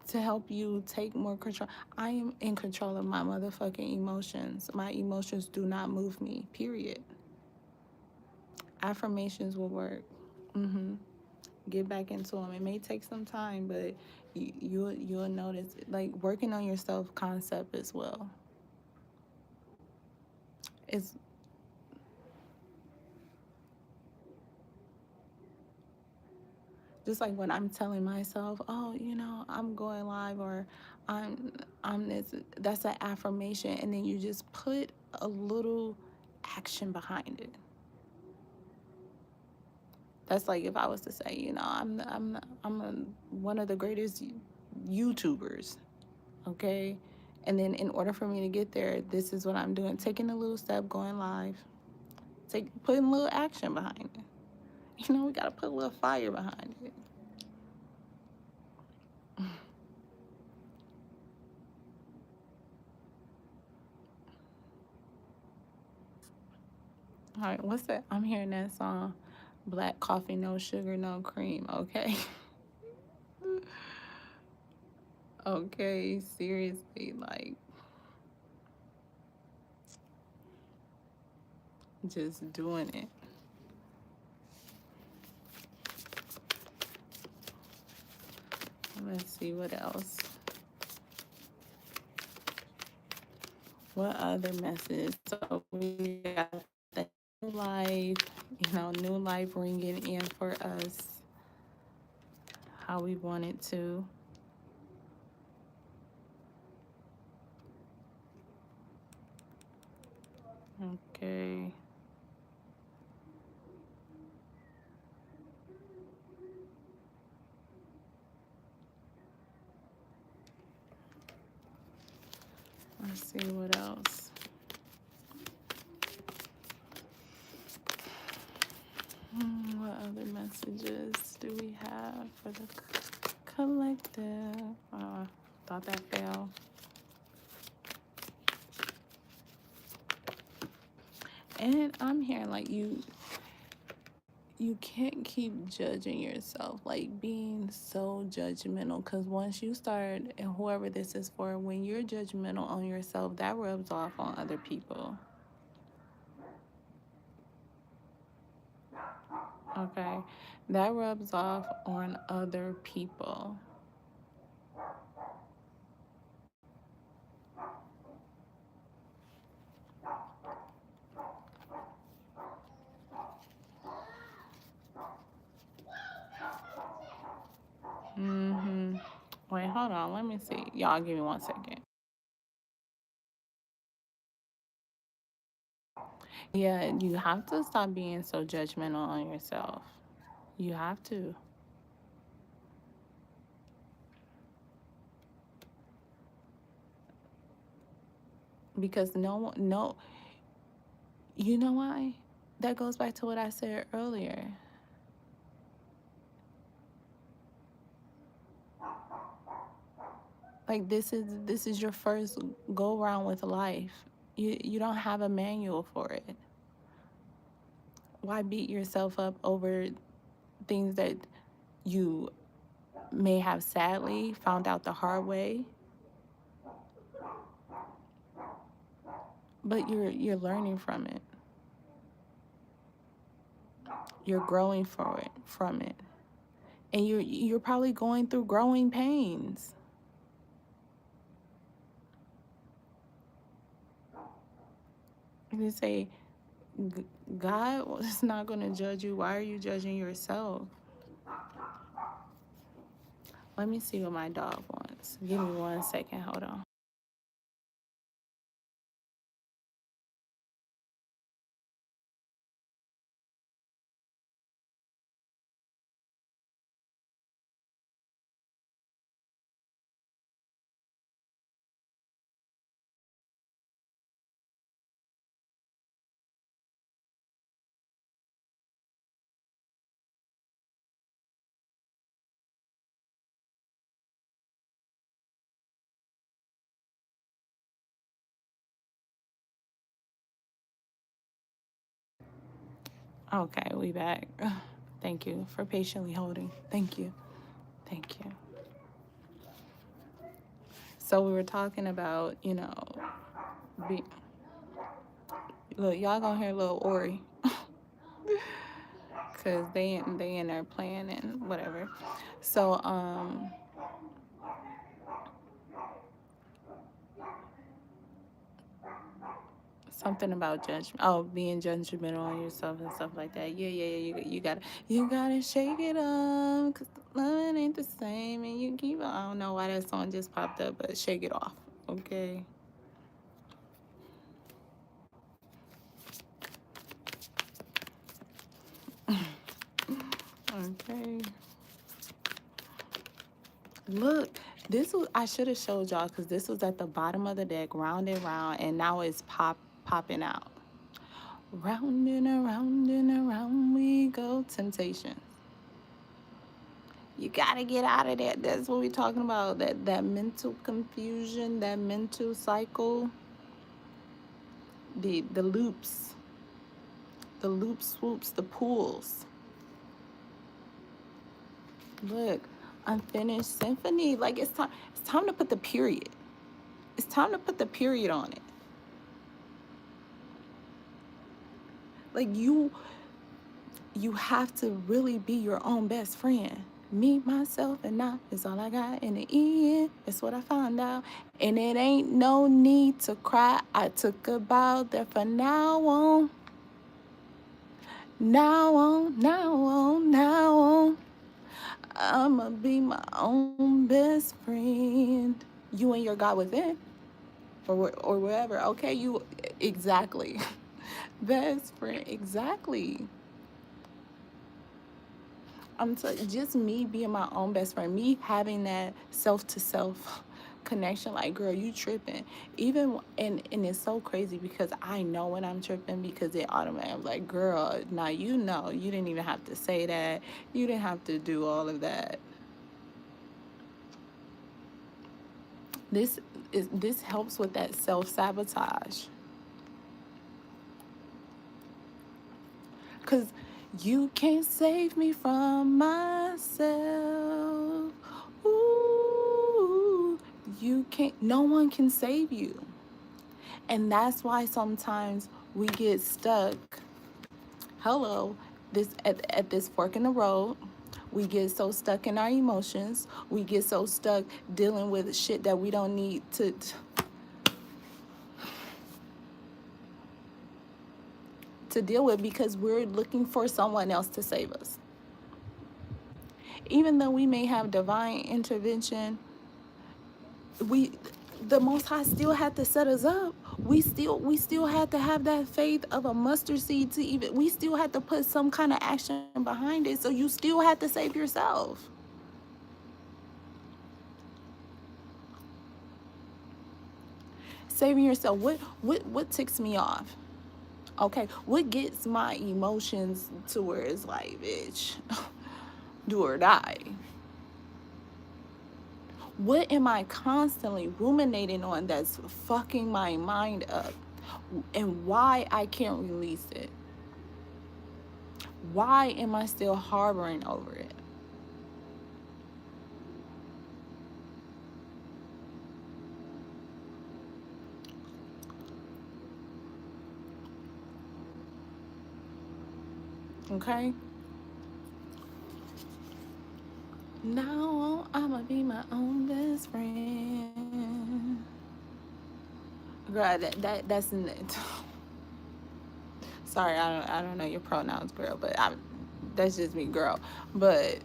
To help you take more control. I am in control of my motherfucking emotions. My emotions do not move me. Period. Affirmations will work. Get back into them. It may take some time, but you'll notice, like, working on your self concept as well. It's just like when I'm telling myself, oh, you know, I'm going live, or I'm I'm this. That's an affirmation, and then you just put a little action behind it. That's like if I was to say, you know, one of the greatest YouTubers, okay? And then in order for me to get there, this is what I'm doing: taking a little step, going live, putting a little action behind it. You know, we gotta put a little fire behind it. All right, what's that? I'm hearing that song, Black Coffee, No Sugar, No Cream. Okay. Okay, seriously, like, just doing it. Let's see what else. What other message? So we got the new life, new life ringing in for us how we want it to. Okay. Let's see what else. What other messages do we have for the collective? Thought that fell. And I'm hearing like you can't keep judging yourself, like being so judgmental, because once you start, and whoever this is for, when you're judgmental on yourself, that rubs off on other people. Okay, that rubs off on other people. Wait, hold on, let me see. Y'all give me 1 second. Yeah, you have to stop being so judgmental on yourself. You have to. Because no, you know why? That goes back to what I said earlier. Like this is your first go around with life. You don't have a manual for it. Why beat yourself up over things that you may have sadly found out the hard way? But you're learning from it. You're growing from it. And you're probably going through growing pains. You say, God is not going to judge you. Why are you judging yourself? Let me see what my dog wants. Give me 1 second. Hold on. Okay, we back. Thank you for patiently holding. Thank you. Thank you. So we were talking about, be, look, y'all gonna hear little Ori. Cause they in there playing and whatever. So something about judgment. Oh, being judgmental on yourself and stuff like that. Yeah. You gotta shake it up, 'cause loving ain't the same, and you keep. I don't know why that song just popped up, but shake it off, okay? Okay. Look, this was I should have showed y'all because this was at the bottom of the deck, round and round, and now it's popping out. Round and around we go, temptations. You gotta get out of that. That's what we're talking about. That mental confusion, that mental cycle, the loops, the loop swoops, the pools. Look, unfinished symphony. Like it's time. It's time to put the period. It's time to put the period on it. Like you have to really be your own best friend. Me, myself, and I is all I got in the end. That's what I found out. And it ain't no need to cry. I took a bow there for now on. Now on, now on, now on. I'ma be my own best friend. You and your God within. Or wherever. Okay, you exactly. Best friend, exactly. Just me being my own best friend, me having that self to self connection. Like, girl, you tripping. Even and it's so crazy because I know when I'm tripping because it automatically, I'm like, girl, now you know, you didn't even have to say that. You didn't have to do all of that. This helps with that self sabotage. Cause you can't save me from myself. Ooh, you can't. No one can save you, and that's why sometimes we get stuck. Hello, this at this fork in the road. We get so stuck in our emotions. We get so stuck dealing with shit that we don't need to deal with because we're looking for someone else to save us. Even though we may have divine intervention, we the Most High still had to set us up. We still had to have that faith of a mustard seed to even. We still had to put some kind of action behind it. So you still had to save yourself. Saving yourself. What ticks me off? Okay, what gets my emotions to where it's like, bitch, do or die? What am I constantly ruminating on that's fucking my mind up? And why I can't release it? Why am I still harboring over it? Okay? Now I'ma be my own best friend. Girl, that's in it. Sorry, I don't know your pronouns, girl, but that's just me, girl. But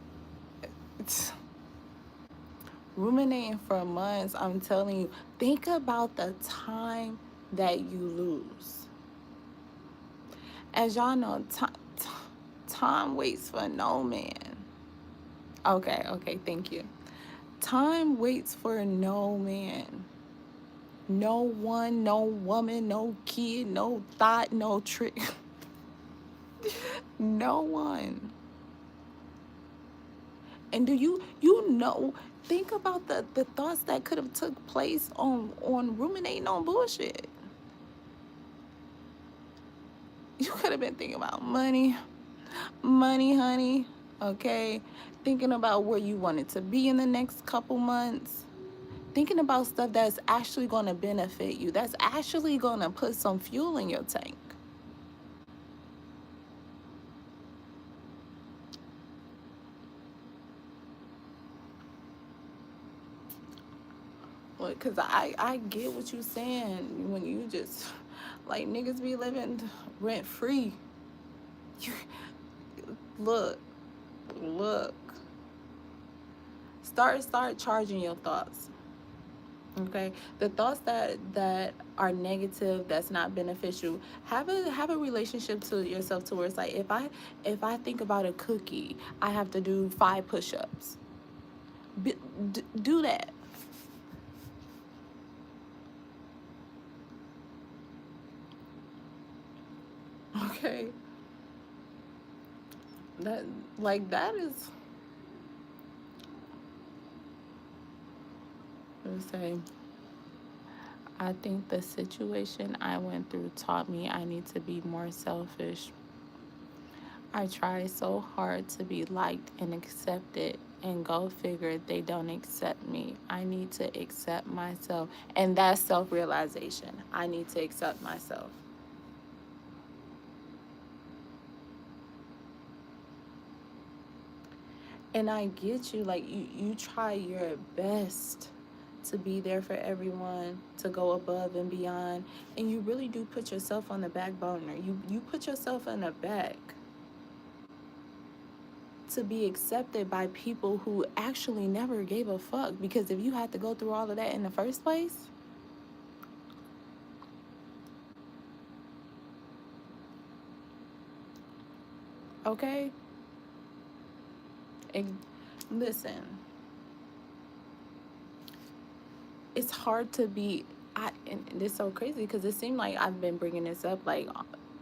ruminating for months, I'm telling you, think about the time that you lose. As y'all know, time waits for no man. Okay, thank you. Time waits for no man. No one, no woman, no kid, no thought, no trick. No one. And do you know, think about the thoughts that could have took place on ruminating on bullshit. You could have been thinking about money, honey, okay? Thinking about where you wanted to be in the next couple months. Thinking about stuff that's actually going to benefit you. That's actually going to put some fuel in your tank. Because I get what you're saying when you just, like, niggas be living rent free. You, look. Start charging your thoughts. Okay, the thoughts that are negative, that's not beneficial, have a relationship to yourself to where it's like, if I think about a cookie, I have to do 5 push-ups. Do that. Okay, That, like, that is, let's say, I think the situation I went through taught me I need to be more selfish. I try so hard to be liked and accepted, and go figure they don't accept me. I need to accept myself. And that's self realization. I need to accept myself. And I get you, like, you try your best to be there for everyone, to go above and beyond. And you really do put yourself on the back burner. You put yourself in the back to be accepted by people who actually never gave a fuck. Because if you had to go through all of that in the first place, okay? And listen, it's hard to be. And it's so crazy because it seemed like I've been bringing this up like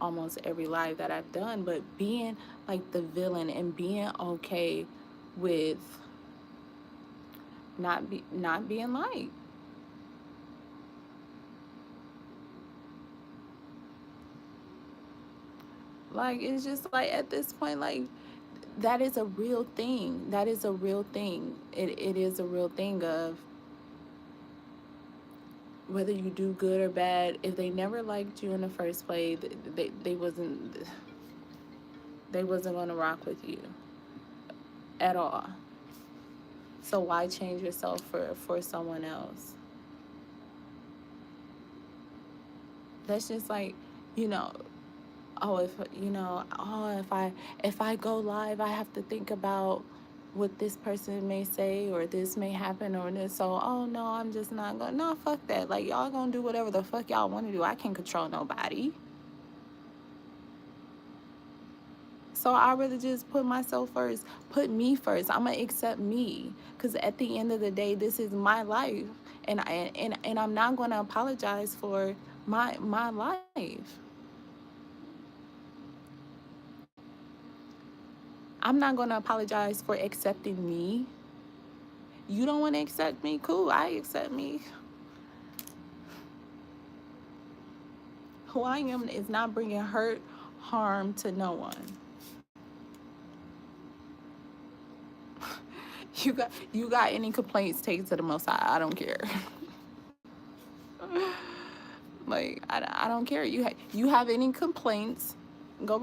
almost every live that I've done, but being like the villain and being okay with not being liked. Like, it's just like at this point, like, that is a real thing. That is a real thing. It is a real thing of whether you do good or bad. If they never liked you in the first place, they wasn't gonna rock with you at all. So why change yourself for someone else? That's just like, you know, oh, if I go live, I have to think about what this person may say, or this may happen, or this. So, oh no, I'm just not gonna. No, fuck that. Like, y'all gonna do whatever the fuck y'all want to do. I can't control nobody. So I really just put myself first, put me first. I'm gonna accept me, because at the end of the day, this is my life, and I'm not gonna apologize for my life. I'm not gonna apologize for accepting me. You don't want to accept me? Cool, I accept me. Who I am is not bringing hurt, harm to no one. You got any complaints? Take it to the Most High. I don't care. Like, I don't care. You have any complaints? Go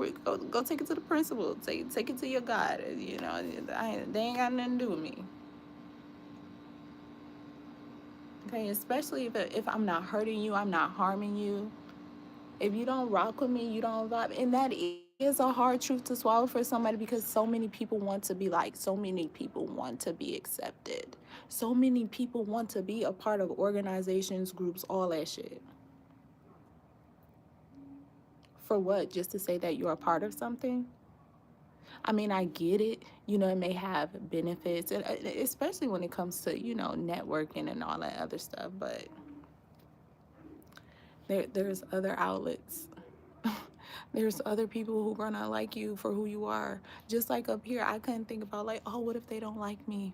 take it to the principal. Take it to your God. You know, they ain't got nothing to do with me. Okay, especially if I'm not hurting you, I'm not harming you. If you don't rock with me, you don't vibe. And that is a hard truth to swallow for somebody, because so many people want to be liked. So many people want to be accepted. So many people want to be a part of organizations, groups, all that shit. For what? Just to say that you're a part of something? I mean, I get it. You know, it may have benefits, and especially when it comes to, networking and all that other stuff. But there's other outlets. There's other people who are gonna like you for who you are. Just like up here, I couldn't think about, like, oh, what if they don't like me?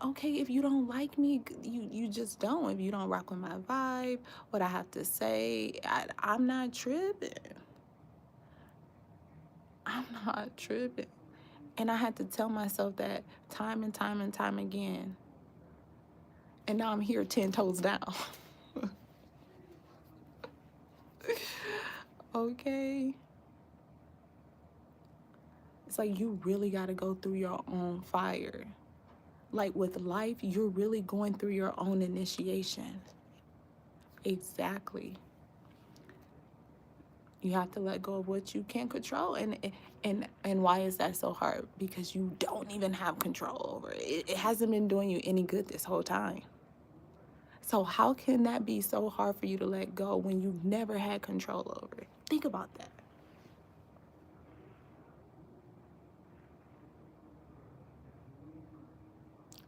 Okay, if you don't like me, you just don't. If you don't rock with my vibe, what I have to say, I'm not tripping. I'm not tripping. And I had to tell myself that time and time and time again. And now I'm here 10 toes down. Okay. It's like you really got to go through your own fire. Like with life, you're really going through your own initiation. Exactly. You have to let go of what you can't control. And why is that so hard? Because you don't even have control over it. It hasn't been doing you any good this whole time. So how can that be so hard for you to let go when you've never had control over it? Think about that.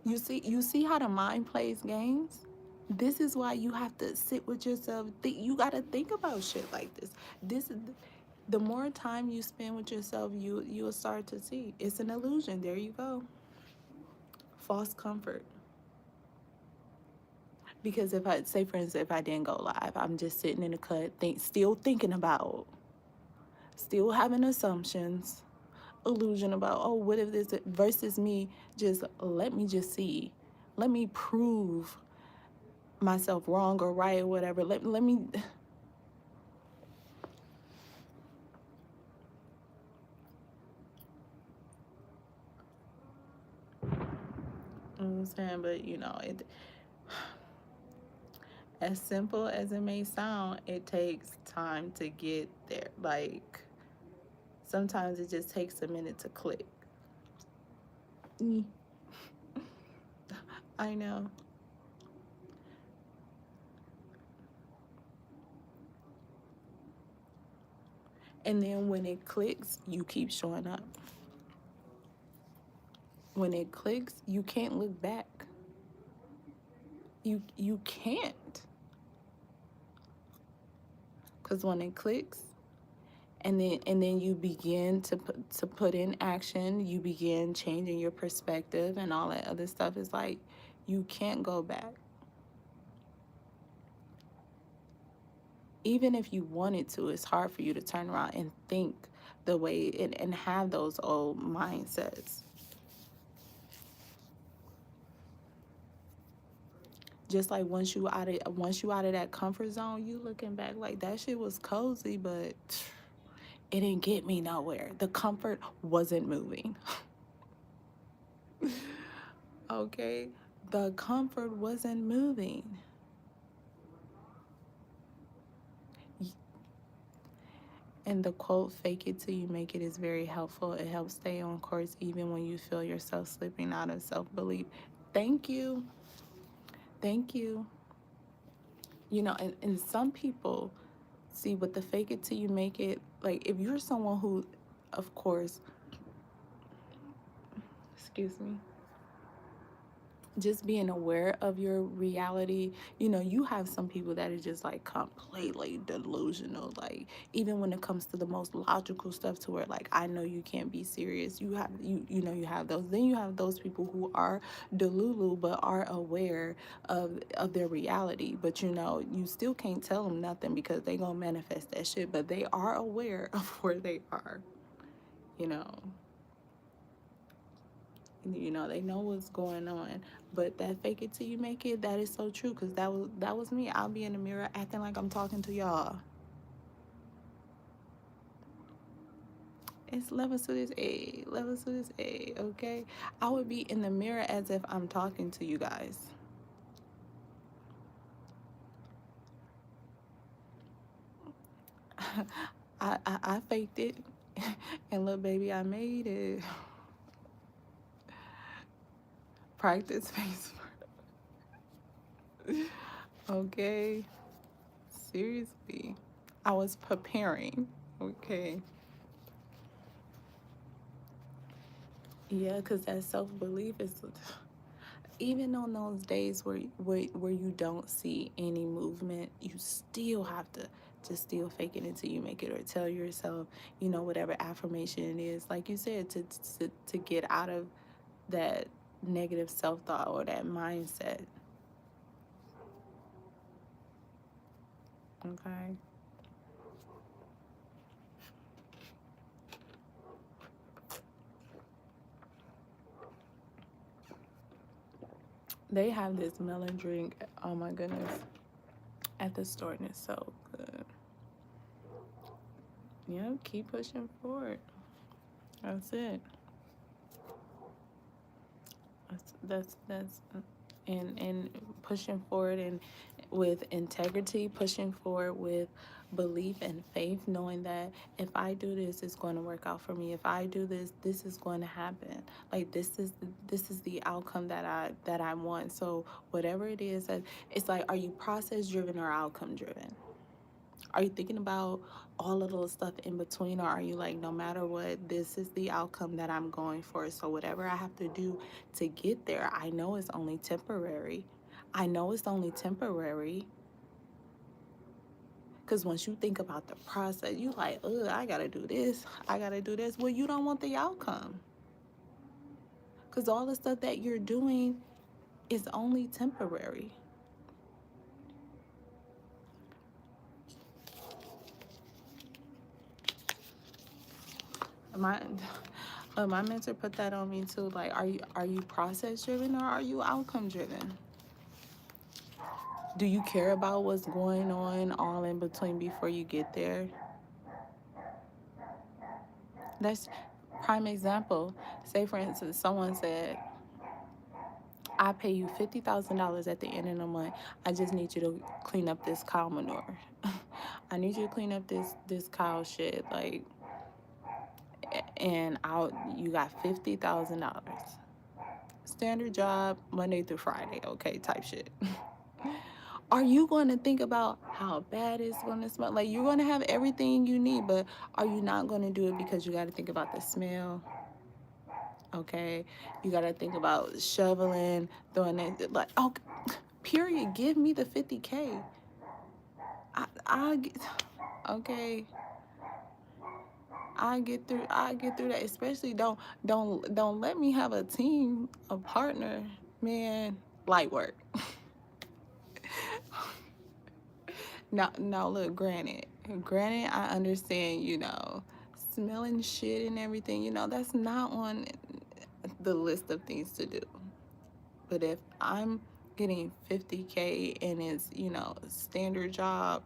You see how the mind plays games? This is why you have to sit with yourself. You got to think about shit like this. This is The more time you spend with yourself, you'll start to see it's an illusion. There you go. False comfort. Because if I say, for instance, if I didn't go live, I'm just sitting in the cut, still thinking about, still having assumptions, illusion about, oh, what if this, versus me just, let me just see, let me prove myself wrong or right or whatever. Let me. You know what I'm saying? But as simple as it may sound, it takes time to get there. Like, sometimes it just takes a minute to click. I know. And then when it clicks, you keep showing up. When it clicks, you can't look back. You can't. Because when it clicks, and then you begin to put in action, you begin changing your perspective and all that other stuff. Is like, you can't go back. Even if you wanted to, it's hard for you to turn around and think the way and have those old mindsets. Just like once you out of that comfort zone, you looking back like, that shit was cozy, but it didn't get me nowhere. The comfort wasn't moving. Okay? The comfort wasn't moving. And the quote, fake it till you make it, is very helpful. It helps stay on course even when you feel yourself slipping out of self-belief. Thank you. Thank you. And some people see with the fake it till you make it, like, if you're someone who, of course, excuse me, just being aware of your reality. You have some people that are just like completely delusional, like, even when it comes to the most logical stuff, to where, like, I know you can't be serious. You have those. Then you have those people who are delulu but are aware of their reality, but you still can't tell them nothing because they gonna manifest that shit, but they are aware of where they are. you know they know what's going on. But that fake it till you make it, that is so true, because that was me. I'll be in the mirror acting like I'm talking to y'all. It's levels to this A, levels to this A. Okay, I would be in the mirror as if I'm talking to you guys. I faked it, and little baby, I made it. Practice makes. Okay, seriously, I was preparing. Okay. Yeah, because that self-belief is, even on those days where you don't see any movement, you still have to just still fake it until you make it, or tell yourself, whatever affirmation it is, like you said, to get out of that negative self-thought or that mindset. Okay. They have this melon drink, oh my goodness, at the store, and it's so good. Yeah, keep pushing forward. That's it. That's and pushing forward, and with integrity, pushing forward with belief and faith, knowing that if I do this, it's going to work out for me. If I do this, this is going to happen. Like, this is the outcome that I want. So whatever it is, it's like, are you process driven or outcome driven? Are you thinking about all of those stuff in between, or are you like, no matter what, this is the outcome that I'm going for, so whatever I have to do to get there, I know it's only temporary. I know it's only temporary. Because once you think about the process, you like, ugh, I gotta do this, I gotta do this. Well, you don't want the outcome. Because all the stuff that you're doing is only temporary. My mentor put that on me too. Like, are you process driven or are you outcome driven? Do you care about what's going on all in between before you get there? That's prime example. Say for instance, someone said, I pay you $50,000 at the end of the month. I just need you to clean up this cow manure. I need you to clean up this cow shit. Like, and you got $50,000. Standard job, Monday through Friday, okay, type shit. Are you going to think about how bad it's going to smell? Like, you're going to have everything you need, but are you not going to do it because you got to think about the smell? Okay, you got to think about shoveling, throwing it, like, oh, period, give me the 50K. Okay, I get through that. Especially don't let me have a team, a partner, man, light work. Now look, granted, I understand, smelling shit and everything, that's not on the list of things to do. But if I'm getting 50K and it's, standard job,